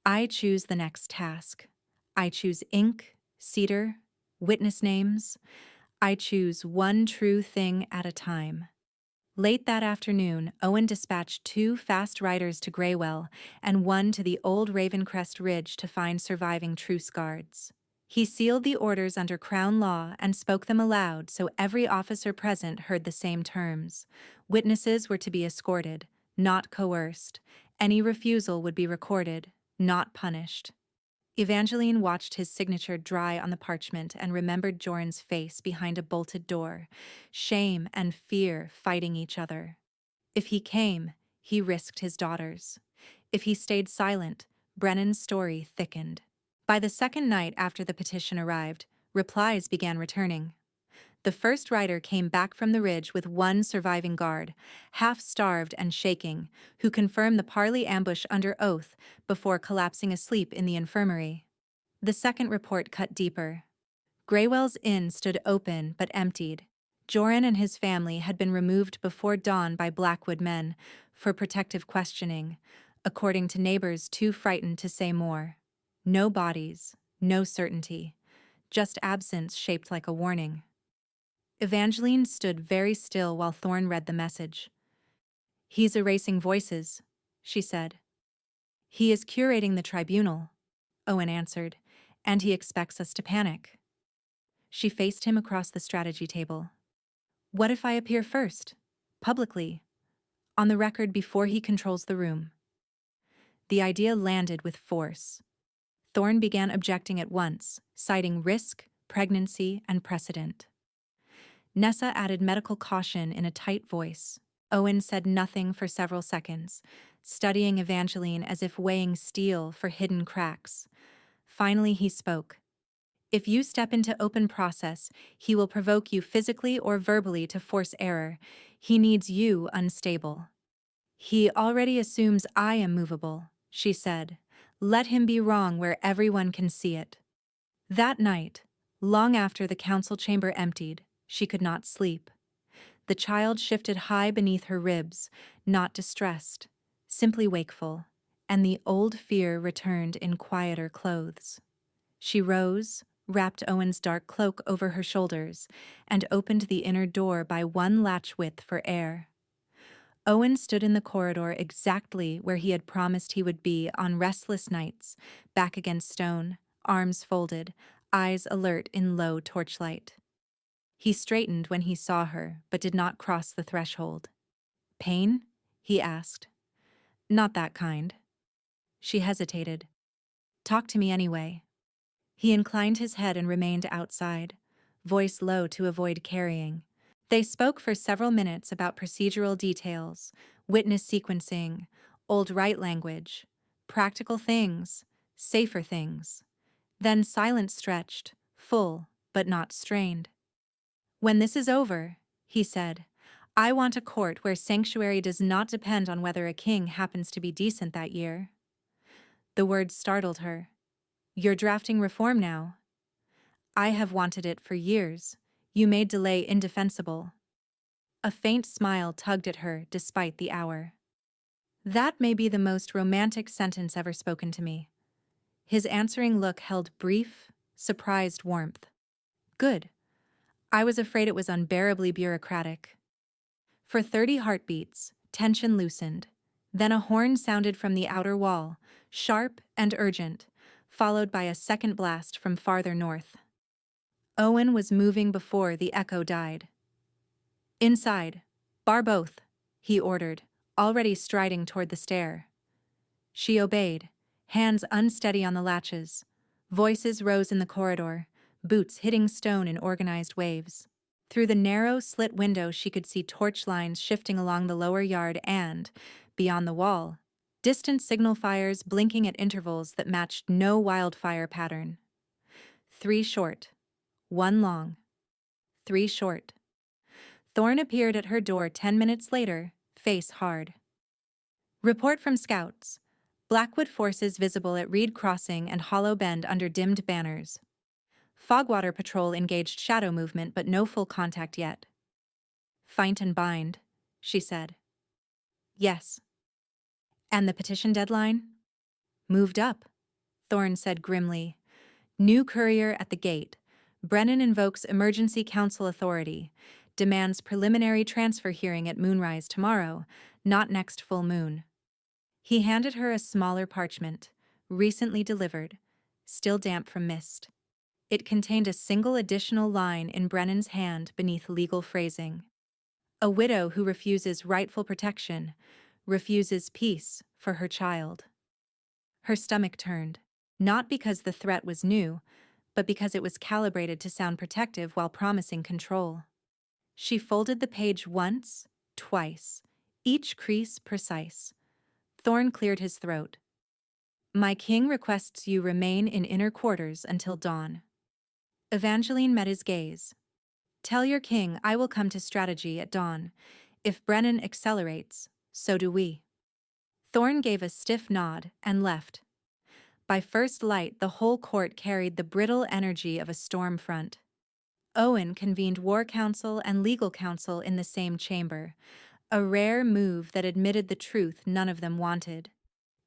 I choose the next task. I choose ink, cedar, witness names. I choose one true thing at a time. Late that afternoon, Owen dispatched 2 fast riders to Graywell and 1 to the old Ravencrest Ridge to find surviving truce guards. He sealed the orders under Crown law and spoke them aloud so every officer present heard the same terms. Witnesses were to be escorted, not coerced. Any refusal would be recorded, not punished. Evangeline watched his signature dry on the parchment and remembered Joran's face behind a bolted door, shame and fear fighting each other. If he came, he risked his daughters. If he stayed silent, Brennan's story thickened. By the second night after the petition arrived, replies began returning. The first rider came back from the ridge with 1 surviving guard, half-starved and shaking, who confirmed the parley ambush under oath before collapsing asleep in the infirmary. The second report cut deeper. Graywell's inn stood open but emptied. Joran and his family had been removed before dawn by Blackwood men for protective questioning, according to neighbors too frightened to say more. No bodies, no certainty, just absence shaped like a warning. Evangeline stood very still while Thorne read the message. He's erasing voices, she said. He is curating the tribunal, Owen answered, and he expects us to panic. She faced him across the strategy table. What if I appear first, publicly, on the record before he controls the room? The idea landed with force. Thorne began objecting at once, citing risk, pregnancy, and precedent. Nessa added medical caution in a tight voice. Owen said nothing for several seconds, studying Evangeline as if weighing steel for hidden cracks. Finally he spoke. If you step into open process, he will provoke you physically or verbally to force error. He needs you unstable. He already assumes I am movable, she said. Let him be wrong where everyone can see it. That night, long after the council chamber emptied, she could not sleep. The child shifted high beneath her ribs, not distressed, simply wakeful, and the old fear returned in quieter clothes. She rose, wrapped Owen's dark cloak over her shoulders, and opened the inner door by one latch width for air. Owen stood in the corridor exactly where he had promised he would be on restless nights, back against stone, arms folded, eyes alert in low torchlight. He straightened when he saw her, but did not cross the threshold. "Pain?" he asked. "Not that kind." She hesitated. "Talk to me anyway." He inclined his head and remained outside, voice low to avoid carrying. They spoke for several minutes about procedural details, witness sequencing, old right language, practical things, safer things. Then silence stretched, full, but not strained. "When this is over," he said, "I want a court where sanctuary does not depend on whether a king happens to be decent that year." The words startled her. "You're drafting reform now." "I have wanted it for years. You made delay indefensible." A faint smile tugged at her despite the hour. "That may be the most romantic sentence ever spoken to me." His answering look held brief, surprised warmth. "Good. I was afraid it was unbearably bureaucratic." For 30 heartbeats, tension loosened. Then a horn sounded from the outer wall, sharp and urgent, followed by a second blast from farther north. Owen was moving before the echo died. "Inside. Bar both," he ordered, already striding toward the stair. She obeyed, hands unsteady on the latches. Voices rose in the corridor, boots hitting stone in organized waves. Through the narrow slit window she could see torch lines shifting along the lower yard and, beyond the wall, distant signal fires blinking at intervals that matched no wildfire pattern. 3 short. 1 long. 3 short. Thorne appeared at her door 10 minutes later, face hard. "Report from scouts. Blackwood forces visible at Reed Crossing and Hollow Bend under dimmed banners. Fogwater Patrol engaged shadow movement but no full contact yet." "Find and bind," she said. "Yes." "And the petition deadline?" "Moved up," Thorne said grimly. "New courier at the gate. Brennan invokes emergency council authority. Demands preliminary transfer hearing at moonrise tomorrow, not next full moon." He handed her a smaller parchment, recently delivered, still damp from mist. It contained a single additional line in Brennan's hand beneath legal phrasing. "A widow who refuses rightful protection, refuses peace for her child." Her stomach turned, not because the threat was new, but because it was calibrated to sound protective while promising control. She folded the page once, twice, each crease precise. Thorne cleared his throat. "My king requests you remain in inner quarters until dawn." Evangeline met his gaze. "Tell your king I will come to strategy at dawn. If Brennan accelerates, so do we." Thorne gave a stiff nod and left. By first light, the whole court carried the brittle energy of a storm front. Owen convened war council and legal council in the same chamber, a rare move that admitted the truth none of them wanted.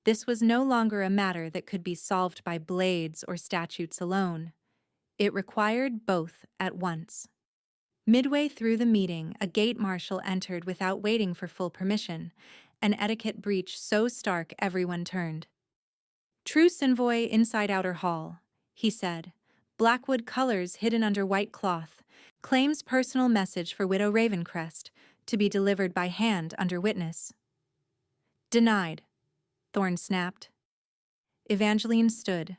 This was no longer a matter that could be solved by blades or statutes alone. It required both at once. Midway through the meeting, a gate marshal entered without waiting for full permission, an etiquette breach so stark everyone turned. "Truce envoy inside outer hall," he said. "Blackwood colors hidden under white cloth. Claims personal message for Widow Ravencrest, to be delivered by hand under witness." "Denied," Thorne snapped. Evangeline stood.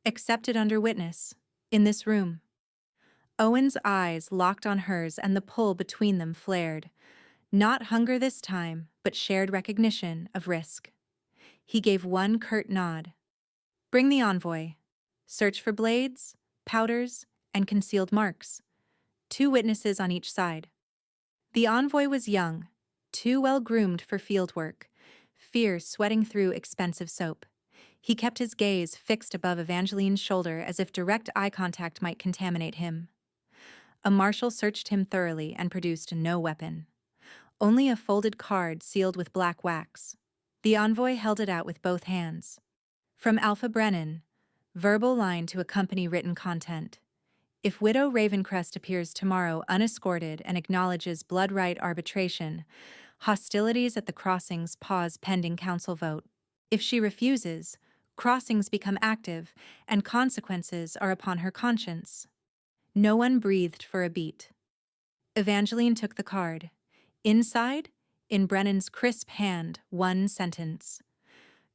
"Accepted under witness. In this room." Owen's eyes locked on hers and the pull between them flared. Not hunger this time, but shared recognition of risk. He gave one curt nod. "Bring the envoy. Search for blades, powders, and concealed marks. 2 witnesses on each side. The envoy was young, too well groomed for field work, fear sweating through expensive soap. He kept his gaze fixed above Evangeline's shoulder as if direct eye contact might contaminate him. A marshal searched him thoroughly and produced no weapon. Only a folded card sealed with black wax. The envoy held it out with both hands. From Alpha Brennan, verbal line to accompany written content. If Widow Ravencrest appears tomorrow unescorted and acknowledges blood right arbitration, hostilities at the crossings pause pending council vote. If she refuses, crossings become active and consequences are upon her conscience. No one breathed for a beat. Evangeline took the card. Inside, in Brennan's crisp hand, one sentence.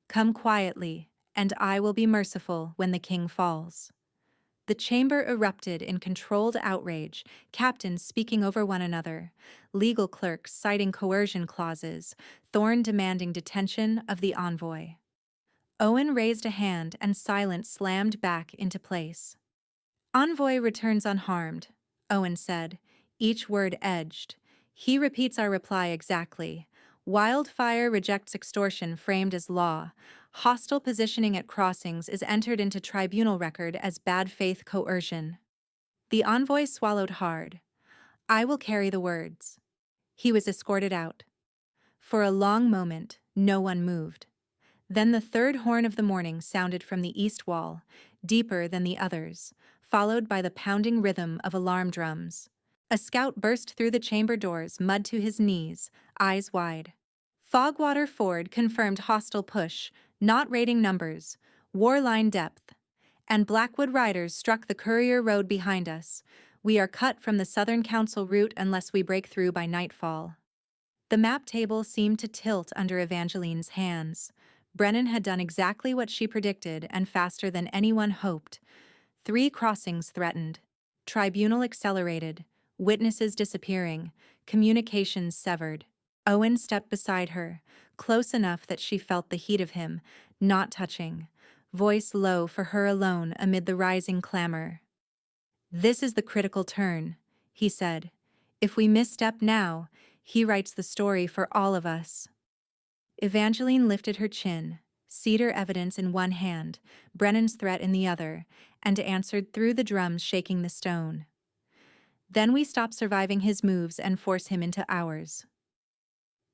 Come quietly, and I will be merciful when the king falls. The chamber erupted in controlled outrage, captains speaking over one another, legal clerks citing coercion clauses, Thorne demanding detention of the envoy. Owen raised a hand and silence slammed back into place. Envoy returns unharmed, Owen said, each word edged. He repeats our reply exactly. Wildfire rejects extortion framed as law. Hostile positioning at crossings is entered into tribunal record as bad faith coercion. The envoy swallowed hard. I will carry the words. He was escorted out. For a long moment, no one moved. Then the third horn of the morning sounded from the east wall, deeper than the others, followed by the pounding rhythm of alarm drums. A scout burst through the chamber doors, mud to his knees, eyes wide. Fogwater Ford confirmed hostile push, not raiding numbers, war line depth. And Blackwood riders struck the Courier Road behind us. We are cut from the Southern Council route unless we break through by nightfall. The map table seemed to tilt under Evangeline's hands. Brennan had done exactly what she predicted and faster than anyone hoped. 3 crossings threatened. Tribunal accelerated. Witnesses disappearing. Communications severed. Owen stepped beside her, close enough that she felt the heat of him, not touching. Voice low for her alone amid the rising clamor. This is the critical turn, he said. If we misstep now, he writes the story for all of us. Evangeline lifted her chin, cedar evidence in one hand, Brennan's threat in the other, and answered through the drums shaking the stone. Then we stop surviving his moves and force him into ours.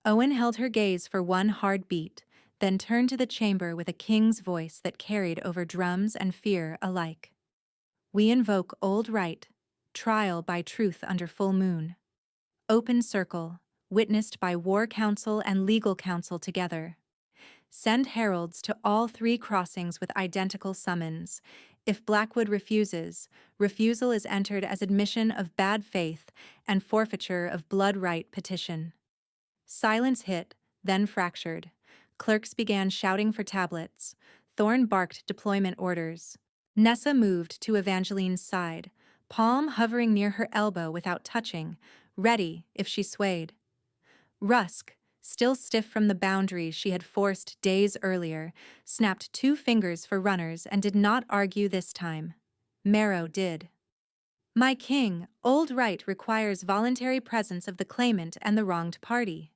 Owen held her gaze for one hard beat, then turned to the chamber with a king's voice that carried over drums and fear alike. We invoke old right, trial by truth under full moon. Open circle, witnessed by war council and legal council together. Send heralds to all 3 crossings with identical summons. If Blackwood refuses, refusal is entered as admission of bad faith and forfeiture of blood right petition. Silence hit, then fractured. Clerks began shouting for tablets. Thorne barked deployment orders. Nessa moved to Evangeline's side, palm hovering near her elbow without touching, ready if she swayed. Rusk, still stiff from the boundaries she had forced days earlier, snapped 2 fingers for runners and did not argue this time. Marrow did. My king, old right requires voluntary presence of the claimant and the wronged party.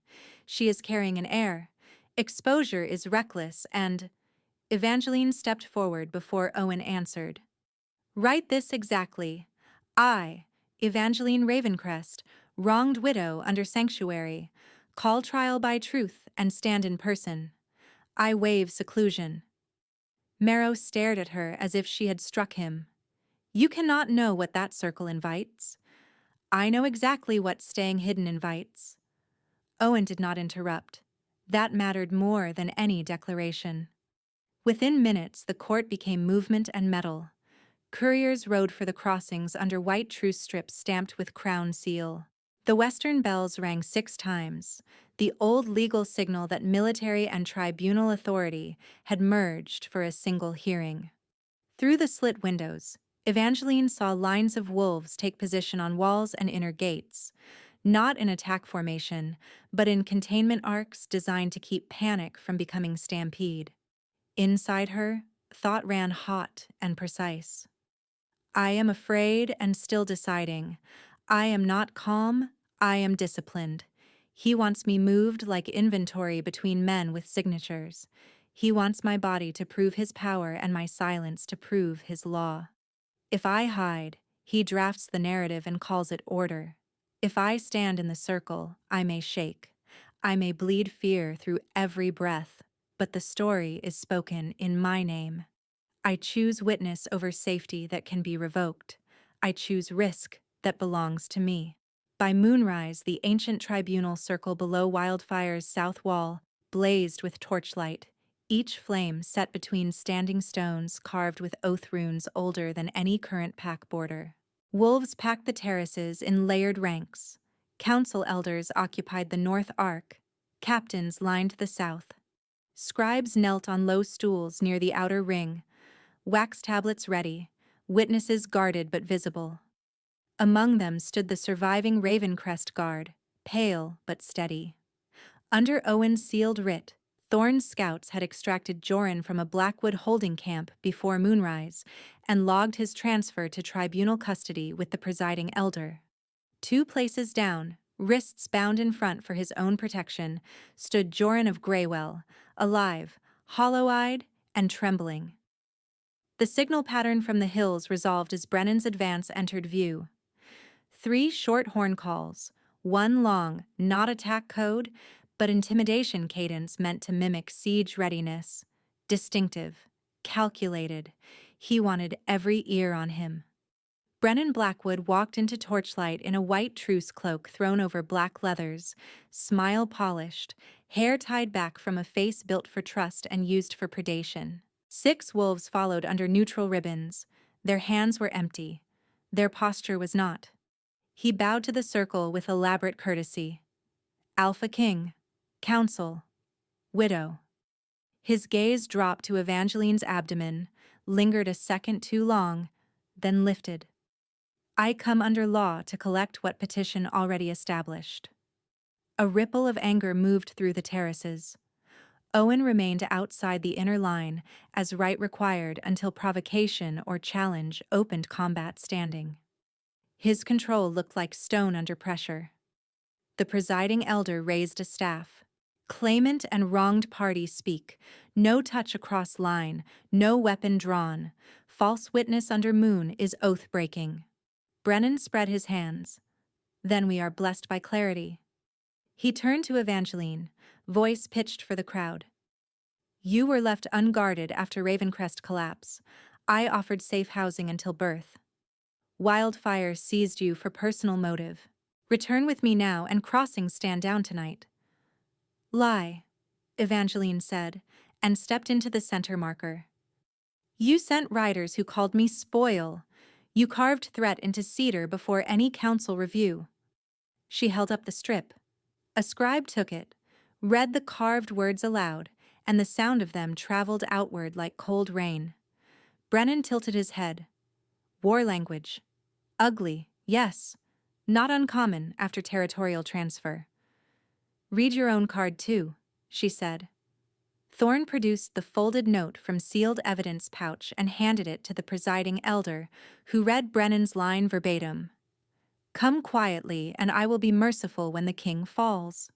She is carrying an heir. Exposure is reckless and... Evangeline stepped forward before Owen answered. Write this exactly. I, Evangeline Ravencrest, wronged widow under sanctuary, call trial by truth and stand in person. I waive seclusion. Marrow stared at her as if she had struck him. You cannot know what that circle invites. I know exactly what staying hidden invites. Owen did not interrupt. That mattered more than any declaration. Within minutes, the court became movement and metal. Couriers rode for the crossings under white truce strips stamped with crown seal. The western bells rang 6 times, the old legal signal that military and tribunal authority had merged for a single hearing. Through the slit windows, Evangeline saw lines of wolves take position on walls and inner gates, not in attack formation, but in containment arcs designed to keep panic from becoming stampede. Inside her, thought ran hot and precise. I am afraid and still deciding. I am not calm, I am disciplined. He wants me moved like inventory between men with signatures. He wants my body to prove his power and my silence to prove his law. If I hide, he drafts the narrative and calls it order. If I stand in the circle, I may shake. I may bleed fear through every breath, but the story is spoken in my name. I choose witness over safety that can be revoked. I choose risk that belongs to me. By moonrise, the ancient tribunal circle below Wildfire's south wall blazed with torchlight, each flame set between standing stones carved with oath runes older than any current pack border. Wolves packed the terraces in layered ranks. Council elders occupied the north arc. Captains lined the south. Scribes knelt on low stools near the outer ring, wax tablets ready, witnesses guarded but visible. Among them stood the surviving Ravencrest guard, pale but steady. Under Owen's sealed writ, Thorn's scouts had extracted Joran from a Blackwood holding camp before moonrise and logged his transfer to tribunal custody with the presiding elder. 2 places down, wrists bound in front for his own protection, stood Joran of Greywell, alive, hollow-eyed, and trembling. The signal pattern from the hills resolved as Brennan's advance entered view. 3 short horn calls, 1 long, not attack code, but intimidation cadence meant to mimic siege readiness. Distinctive, calculated. He wanted every ear on him. Brennan Blackwood walked into Torchlight in a white truce cloak thrown over black leathers, smile polished, hair tied back from a face built for trust and used for predation. 6 wolves followed under neutral ribbons. Their hands were empty. Their posture was not. He bowed to the circle with elaborate courtesy. Alpha King, Council, Widow. His gaze dropped to Evangeline's abdomen, lingered a second too long, then lifted. I come under law to collect what petition already established. A ripple of anger moved through the terraces. Owen remained outside the inner line, as right required until provocation or challenge opened combat standing. His control looked like stone under pressure. The presiding elder raised a staff. Claimant and wronged party speak. No touch across line, no weapon drawn. False witness under moon is oath-breaking. Brennan spread his hands. Then we are blessed by clarity. He turned to Evangeline, voice pitched for the crowd. You were left unguarded after Ravencrest collapse. I offered safe housing until birth. Wildfire seized you for personal motive. Return with me now and Crossing stand down tonight. Lie, Evangeline said, and stepped into the center marker. You sent riders who called me spoil. You carved threat into cedar before any council review. She held up the strip. A scribe took it, read the carved words aloud, and the sound of them traveled outward like cold rain. Brennan tilted his head. War language. Ugly, yes. Not uncommon after territorial transfer. Read your own card too, she said. Thorn produced the folded note from sealed evidence pouch and handed it to the presiding elder, who read Brennan's line verbatim. Come quietly, and I will be merciful when the king falls.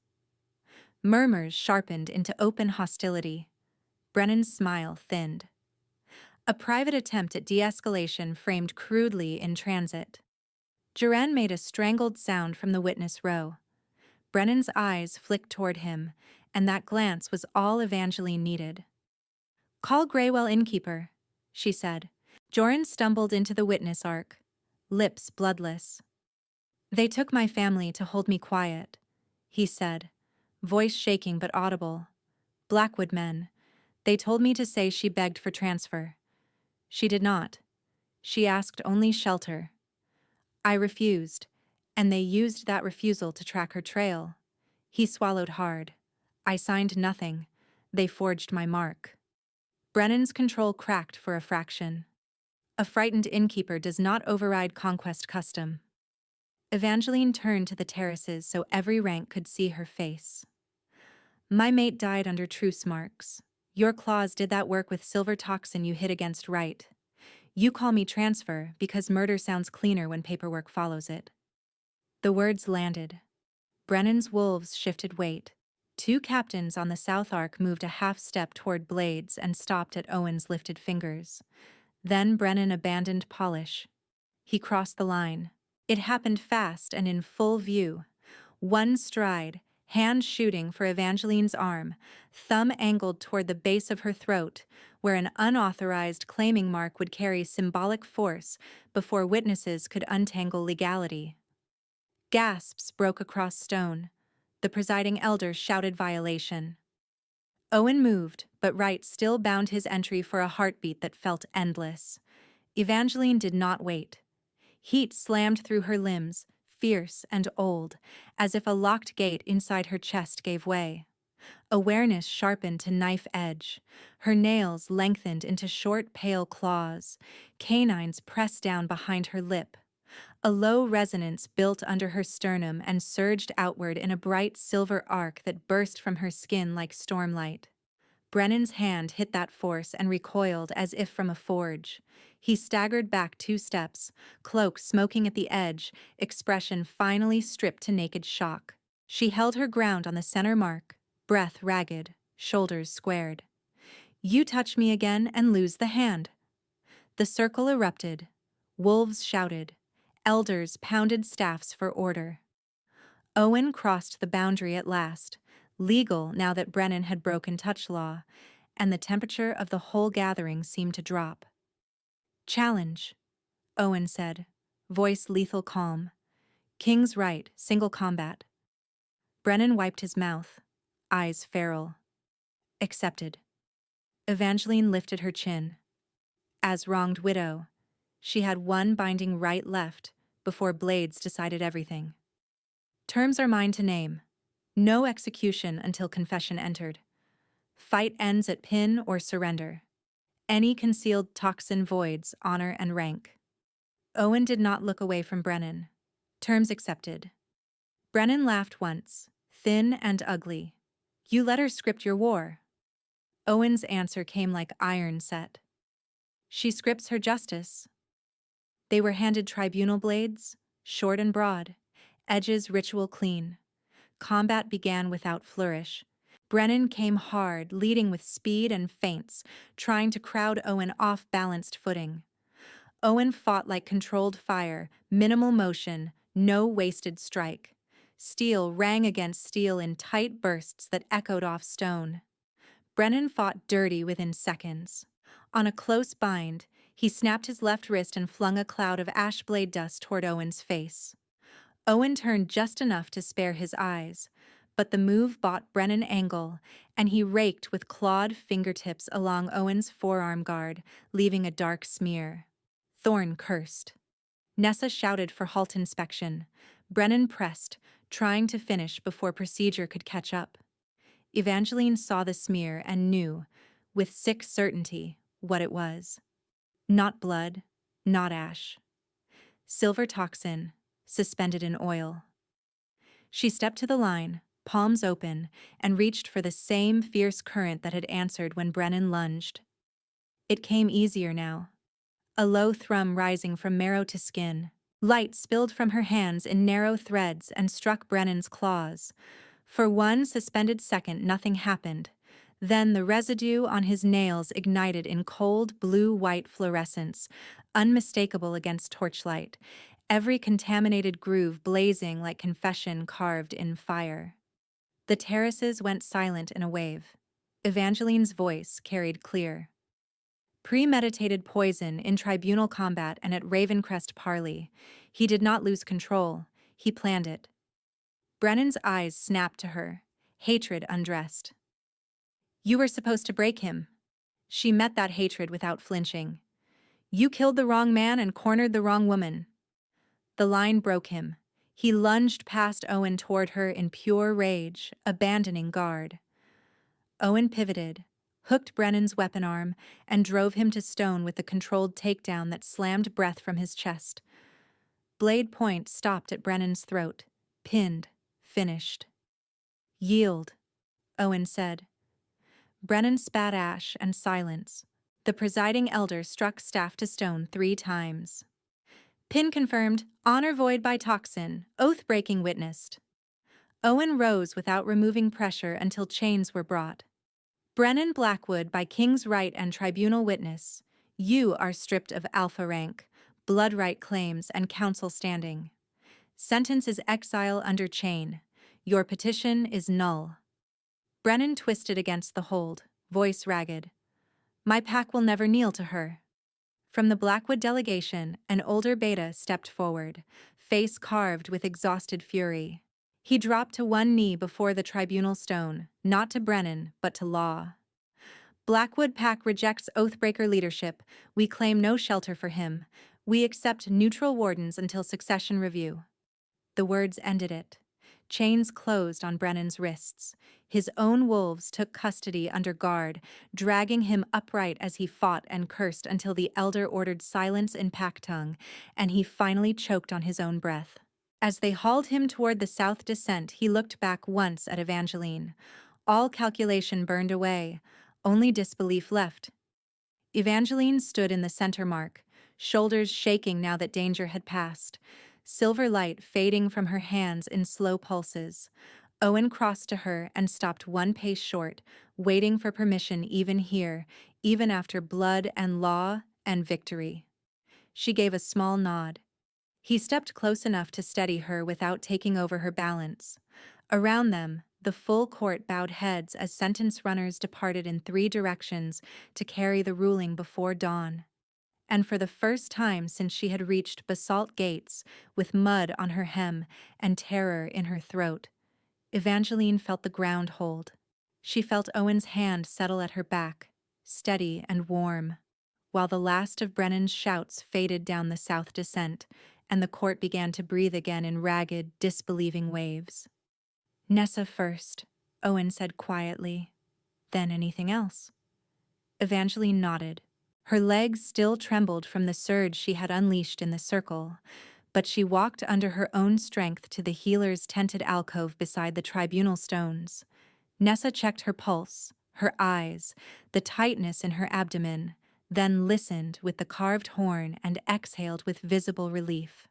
Murmurs sharpened into open hostility. Brennan's smile thinned. A private attempt at de-escalation framed crudely in transit. Joran made a strangled sound from the witness row. Brennan's eyes flicked toward him, and that glance was all Evangeline needed. Call Greywell innkeeper, she said. Joran stumbled into the witness arc, lips bloodless. They took my family to hold me quiet, he said, voice shaking but audible. Blackwood men. They told me to say she begged for transfer. She did not. She asked only shelter. I refused, and they used that refusal to track her trail. He swallowed hard. I signed nothing. They forged my mark. Brennan's control cracked for a fraction. A frightened innkeeper does not override conquest custom. Evangeline turned to the terraces so every rank could see her face. My mate died under truce marks. Your claws did that work with silver toxin you hid against right. You call me transfer because murder sounds cleaner when paperwork follows it. The words landed. Brennan's wolves shifted weight. Two captains on the South Ark moved a half step toward blades and stopped at Owen's lifted fingers. Then Brennan abandoned polish. He crossed the line. It happened fast and in full view. One stride, hand shooting for Evangeline's arm, thumb angled toward the base of her throat, where an unauthorized claiming mark would carry symbolic force before witnesses could untangle legality. Gasps broke across stone. The presiding elder shouted violation. Owen moved, but Wright still bound his entry for a heartbeat that felt endless. Evangeline did not wait. Heat slammed through her limbs, fierce and old, as if a locked gate inside her chest gave way. Awareness sharpened to knife edge. Her nails lengthened into short, pale claws. Canines pressed down behind her lip. A low resonance built under her sternum and surged outward in a bright silver arc that burst from her skin like stormlight. Brennan's hand hit that force and recoiled as if from a forge. He staggered back 2 steps, cloak smoking at the edge, expression finally stripped to naked shock. She held her ground on the center mark, breath ragged, shoulders squared. You touch me again and lose the hand. The circle erupted. Wolves shouted. Elders pounded staffs for order. Owen crossed the boundary at last, legal now that Brennan had broken touch law, and the temperature of the whole gathering seemed to drop. Challenge, Owen said, voice lethal calm. King's right, single combat. Brennan wiped his mouth, eyes feral. Accepted. Evangeline lifted her chin. As wronged widow, she had one binding right left before blades decided everything. Terms are mine to name. No execution until confession entered. Fight ends at pin or surrender. Any concealed toxin voids honor and rank. Owen did not look away from Brennan. Terms accepted. Brennan laughed once, thin and ugly. You let her script your war. Owen's answer came like iron set. She scripts her justice. They were handed tribunal blades, short and broad, edges ritual clean. Combat began without flourish. Brennan came hard, leading with speed and feints, trying to crowd Owen off balanced footing. Owen fought like controlled fire, minimal motion, no wasted strike. Steel rang against steel in tight bursts that echoed off stone. Brennan fought dirty within seconds. On a close bind, he snapped his left wrist and flung a cloud of ash blade dust toward Owen's face. Owen turned just enough to spare his eyes, but the move bought Brennan angle, and he raked with clawed fingertips along Owen's forearm guard, leaving a dark smear. Thorne cursed. Nessa shouted for halt inspection. Brennan pressed, trying to finish before procedure could catch up. Evangeline saw the smear and knew, with sick certainty, what it was. Not blood, not ash. Silver toxin, suspended in oil. She stepped to the line, palms open, and reached for the same fierce current that had answered when Brennan lunged. It came easier now. A low thrum rising from marrow to skin. Light spilled from her hands in narrow threads and struck Brennan's claws. For one suspended second, nothing happened. Then the residue on his nails ignited in cold blue-white fluorescence, unmistakable against torchlight, every contaminated groove blazing like confession carved in fire. The terraces went silent in a wave. Evangeline's voice carried clear. Premeditated poison in tribunal combat and at Ravencrest parley. He did not lose control. He planned it. Brennan's eyes snapped to her, hatred undressed. You were supposed to break him. She met that hatred without flinching. You killed the wrong man and cornered the wrong woman. The line broke him. He lunged past Owen toward her in pure rage, abandoning guard. Owen pivoted, hooked Brennan's weapon arm, and drove him to stone with a controlled takedown that slammed breath from his chest. Blade point stopped at Brennan's throat, pinned, finished. Yield, Owen said. Brennan spat ash and silence. The presiding elder struck staff to stone 3 times. Pin confirmed, honor void by toxin, oath-breaking witnessed. Owen rose without removing pressure until chains were brought. Brennan Blackwood by King's right and tribunal witness, you are stripped of alpha rank, blood right claims and council standing. Sentence is exile under chain. Your petition is null. Brennan twisted against the hold, voice ragged. My pack will never kneel to her. From the Blackwood delegation, an older beta stepped forward, face carved with exhausted fury. He dropped to one knee before the tribunal stone, not to Brennan, but to law. Blackwood Pack rejects Oathbreaker leadership. We claim no shelter for him. We accept neutral wardens until succession review. The words ended it. Chains closed on Brennan's wrists. His own wolves took custody under guard, dragging him upright as he fought and cursed until the elder ordered silence in pack tongue, and he finally choked on his own breath. As they hauled him toward the south descent, he looked back once at Evangeline. All calculation burned away, only disbelief left. Evangeline stood in the center mark, shoulders shaking now that danger had passed, silver light fading from her hands in slow pulses. Owen crossed to her and stopped 1 pace short, waiting for permission even here, even after blood and law and victory. She gave a small nod. He stepped close enough to steady her without taking over her balance. Around them, the full court bowed heads as sentence runners departed in 3 directions to carry the ruling before dawn. And for the first time since she had reached basalt gates, with mud on her hem and terror in her throat, Evangeline felt the ground hold. She felt Owen's hand settle at her back, steady and warm, while the last of Brennan's shouts faded down the south descent, and the court began to breathe again in ragged, disbelieving waves. Nessa first, Owen said quietly. Then anything else? Evangeline nodded. Her legs still trembled from the surge she had unleashed in the circle, but she walked under her own strength to the healer's tented alcove beside the tribunal stones. Nessa checked her pulse, her eyes, the tightness in her abdomen, then listened with the carved horn and exhaled with visible relief.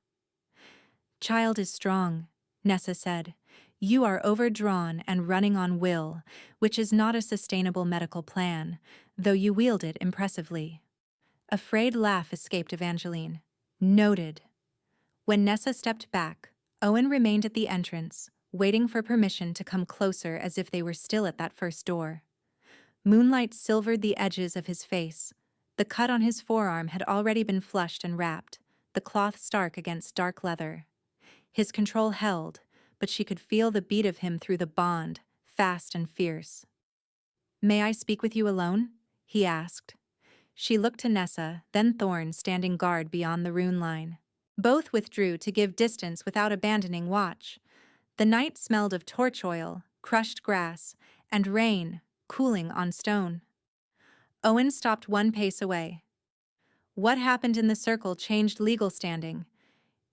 Child is strong, Nessa said. You are overdrawn and running on will, which is not a sustainable medical plan, though you wield it impressively. A frayed laugh escaped Evangeline. Noted. When Nessa stepped back, Owen remained at the entrance, waiting for permission to come closer as if they were still at that first door. Moonlight silvered the edges of his face. The cut on his forearm had already been flushed and wrapped, the cloth stark against dark leather. His control held, but she could feel the beat of him through the bond, fast and fierce. May I speak with you alone? He asked. She looked to Nessa, then Thorn standing guard beyond the rune line. Both withdrew to give distance without abandoning watch. The night smelled of torch oil, crushed grass, and rain, cooling on stone. Owen stopped 1 pace away. What happened in the circle changed legal standing.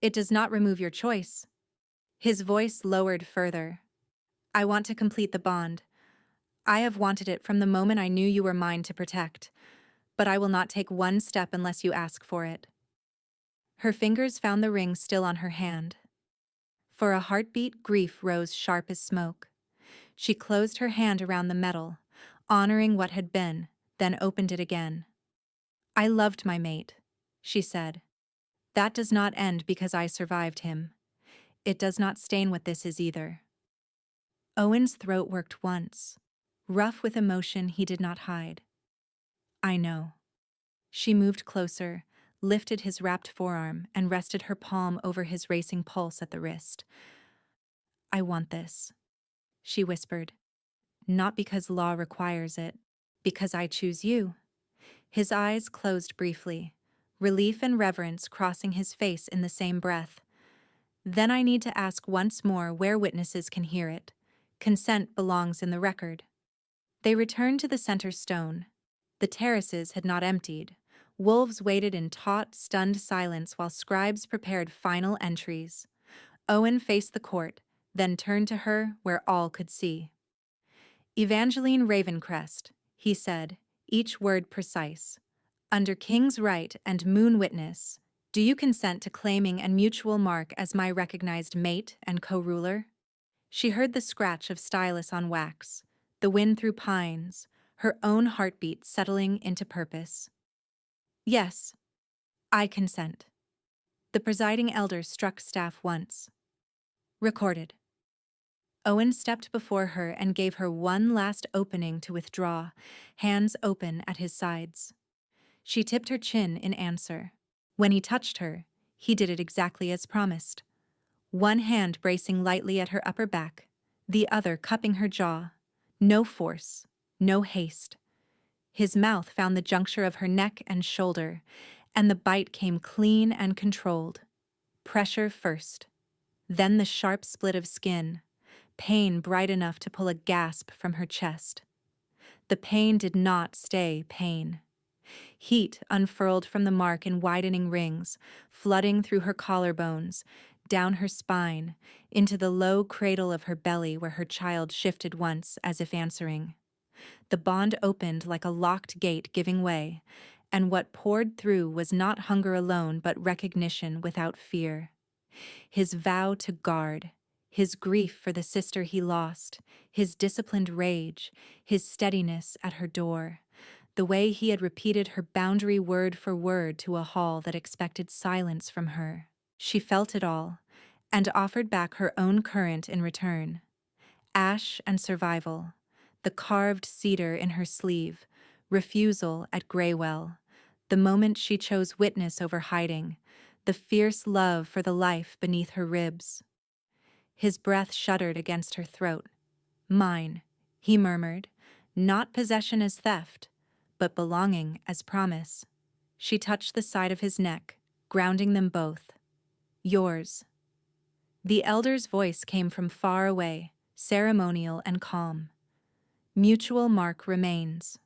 It does not remove your choice. His voice lowered further. I want to complete the bond. I have wanted it from the moment I knew you were mine to protect, but I will not take 1 step unless you ask for it. Her fingers found the ring still on her hand. For a heartbeat, grief rose sharp as smoke. She closed her hand around the metal, honoring what had been, then opened it again. I loved my mate, she said. That does not end because I survived him. It does not stain what this is either. Owen's throat worked once, rough with emotion he did not hide. I know. She moved closer, lifted his wrapped forearm, and rested her palm over his racing pulse at the wrist. I want this, she whispered. Not because law requires it, because I choose you. His eyes closed briefly, relief and reverence crossing his face in the same breath. Then I need to ask once more where witnesses can hear it. Consent belongs in the record. They returned to the center stone. The terraces had not emptied. Wolves waited in taut, stunned silence while scribes prepared final entries. Owen faced the court, then turned to her where all could see. Evangeline Ravencrest, he said, each word precise. Under king's right and moon witness, do you consent to claiming and mutual mark as my recognized mate and co-ruler? She heard the scratch of stylus on wax, the wind through pines, her own heartbeat settling into purpose. Yes, I consent. The presiding elder struck staff once. Recorded. Owen stepped before her and gave her one last opening to withdraw, hands open at his sides. She tipped her chin in answer. When he touched her, he did it exactly as promised. One hand bracing lightly at her upper back, the other cupping her jaw. No force, no haste. His mouth found the juncture of her neck and shoulder, and the bite came clean and controlled. Pressure first, then the sharp split of skin, pain bright enough to pull a gasp from her chest. The pain did not stay pain. Heat unfurled from the mark in widening rings, flooding through her collarbones, down her spine, into the low cradle of her belly where her child shifted once as if answering. The bond opened like a locked gate giving way, and what poured through was not hunger alone but recognition without fear. His vow to guard, his grief for the sister he lost, his disciplined rage, his steadiness at her door, the way he had repeated her boundary word for word to a hall that expected silence from her. She felt it all, and offered back her own current in return. Ash and survival, the carved cedar in her sleeve, refusal at Greywell, the moment she chose witness over hiding, the fierce love for the life beneath her ribs. His breath shuddered against her throat. Mine, he murmured, not possession as theft, but belonging as promise. She touched the side of his neck, grounding them both. Yours. The elder's voice came from far away, ceremonial and calm. Mutual mark remains.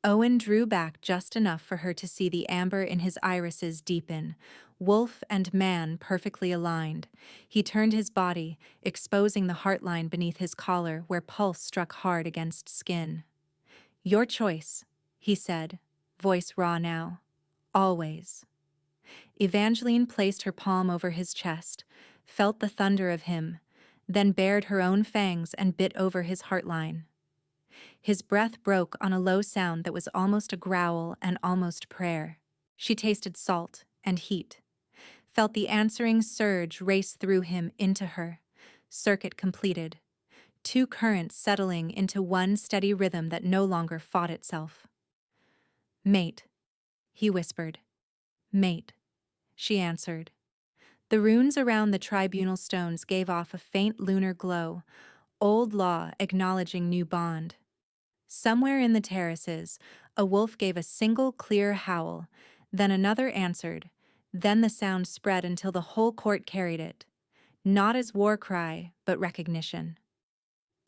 Owen drew back just enough for her to see the amber in his irises deepen, wolf and man perfectly aligned. He turned his body, exposing the heartline beneath his collar where pulse struck hard against skin. Your choice, he said, voice raw now. Always. Evangeline placed her palm over his chest, felt the thunder of him, then bared her own fangs and bit over his heartline. His breath broke on a low sound that was almost a growl and almost prayer. She tasted salt and heat, felt the answering surge race through him into her. Circuit completed. Two currents settling into one steady rhythm that no longer fought itself. Mate, he whispered. Mate, she answered. The runes around the tribunal stones gave off a faint lunar glow, old law acknowledging new bond. Somewhere in the terraces, a wolf gave a single clear howl, then another answered, then the sound spread until the whole court carried it, not as war cry, but recognition.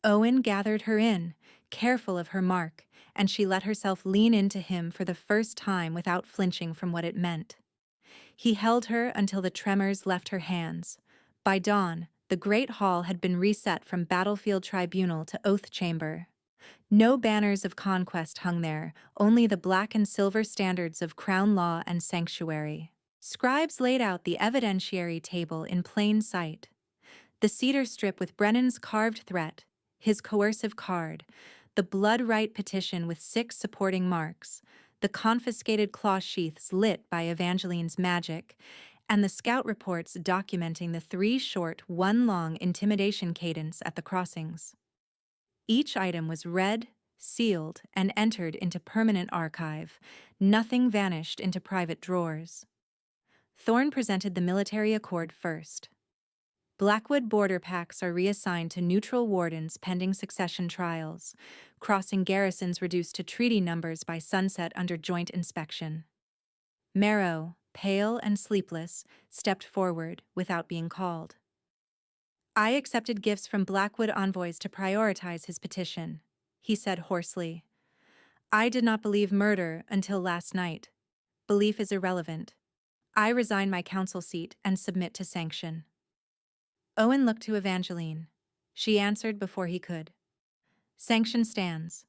Owen gathered her in, careful of her mark, and she let herself lean into him for the first time without flinching from what it meant. He held her until the tremors left her hands. By dawn, the great hall had been reset from battlefield tribunal to oath chamber. No banners of conquest hung there, only the black and silver standards of crown law and sanctuary. Scribes laid out the evidentiary table in plain sight. The cedar strip with Brennan's carved threat, his coercive card, the blood right petition with 6 supporting marks, the confiscated claw sheaths lit by Evangeline's magic, and the scout reports documenting the 3 short, 1 long intimidation cadence at the crossings. Each item was read, sealed, and entered into permanent archive. Nothing vanished into private drawers. Thorne presented the military accord first. Blackwood border packs are reassigned to neutral wardens pending succession trials. Crossing garrisons reduced to treaty numbers by sunset under joint inspection. Marrow, pale and sleepless, stepped forward without being called. I accepted gifts from Blackwood envoys to prioritize his petition, he said hoarsely. I did not believe murder until last night. Belief is irrelevant. I resign my council seat and submit to sanction. Owen looked to Evangeline. She answered before he could. Sanction stands.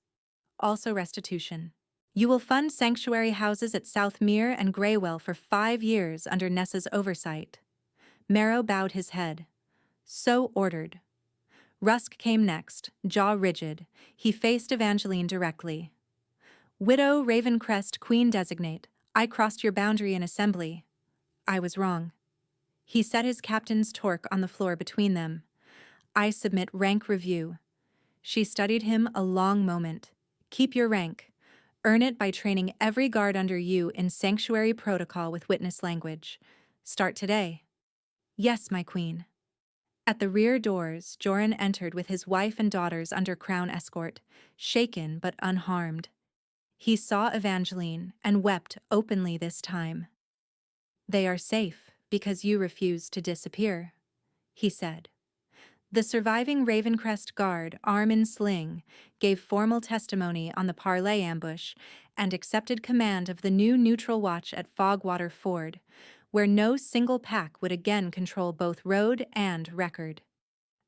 Also restitution. You will fund sanctuary houses at Southmere and Greywell for 5 years under Nessa's oversight. Marrow bowed his head. So ordered. Rusk came next, jaw rigid. He faced Evangeline directly. Widow Ravencrest Queen Designate, I crossed your boundary in assembly. I was wrong. He set his captain's torque on the floor between them. I submit rank review. She studied him a long moment. Keep your rank. Earn it by training every guard under you in sanctuary protocol with witness language. Start today. Yes, my queen. At the rear doors, Joran entered with his wife and daughters under crown escort, shaken but unharmed. He saw Evangeline and wept openly this time. They are safe because you refused to disappear, he said. The surviving Ravencrest guard, arm in sling, gave formal testimony on the Parley ambush and accepted command of the new neutral watch at Fogwater Ford, where no single pack would again control both road and record.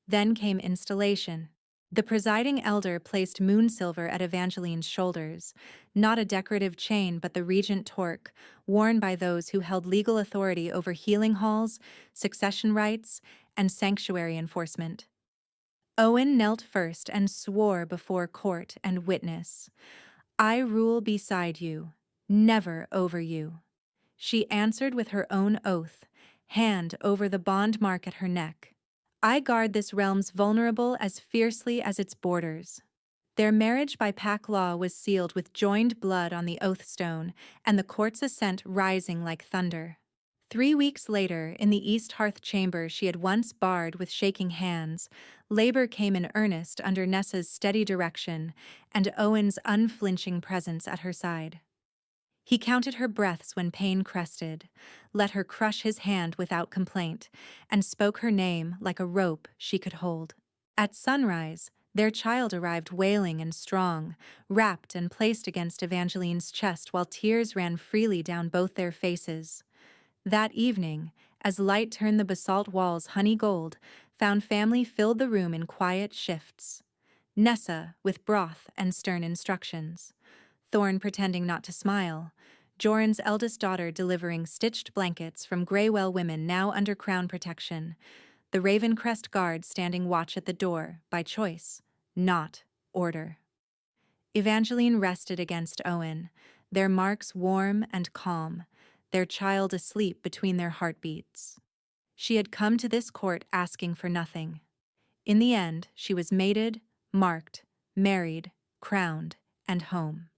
Then came installation. The presiding elder placed moonsilver at Evangeline's shoulders, not a decorative chain but the regent torque, worn by those who held legal authority over healing halls, succession rights, and sanctuary enforcement. Owen knelt first and swore before court and witness. I rule beside you, never over you. She answered with her own oath, hand over the bond mark at her neck. I guard this realm's vulnerable as fiercely as its borders. Their marriage by pack law was sealed with joined blood on the oath stone, and the court's assent rising like thunder. 3 weeks later, in the East Hearth chamber she had once barred with shaking hands, labor came in earnest under Nessa's steady direction and Owen's unflinching presence at her side. He counted her breaths when pain crested, let her crush his hand without complaint, and spoke her name like a rope she could hold. At sunrise, their child arrived wailing and strong, wrapped and placed against Evangeline's chest while tears ran freely down both their faces. That evening, as light turned the basalt walls honey gold, found family filled the room in quiet shifts. Nessa with broth and stern instructions. Thorn pretending not to smile, Joran's eldest daughter delivering stitched blankets from Greywell women now under crown protection, the Ravencrest guard standing watch at the door, by choice, not order. Evangeline rested against Owen, their marks warm and calm, their child asleep between their heartbeats. She had come to this court asking for nothing. In the end, she was mated, marked, married, crowned, and home.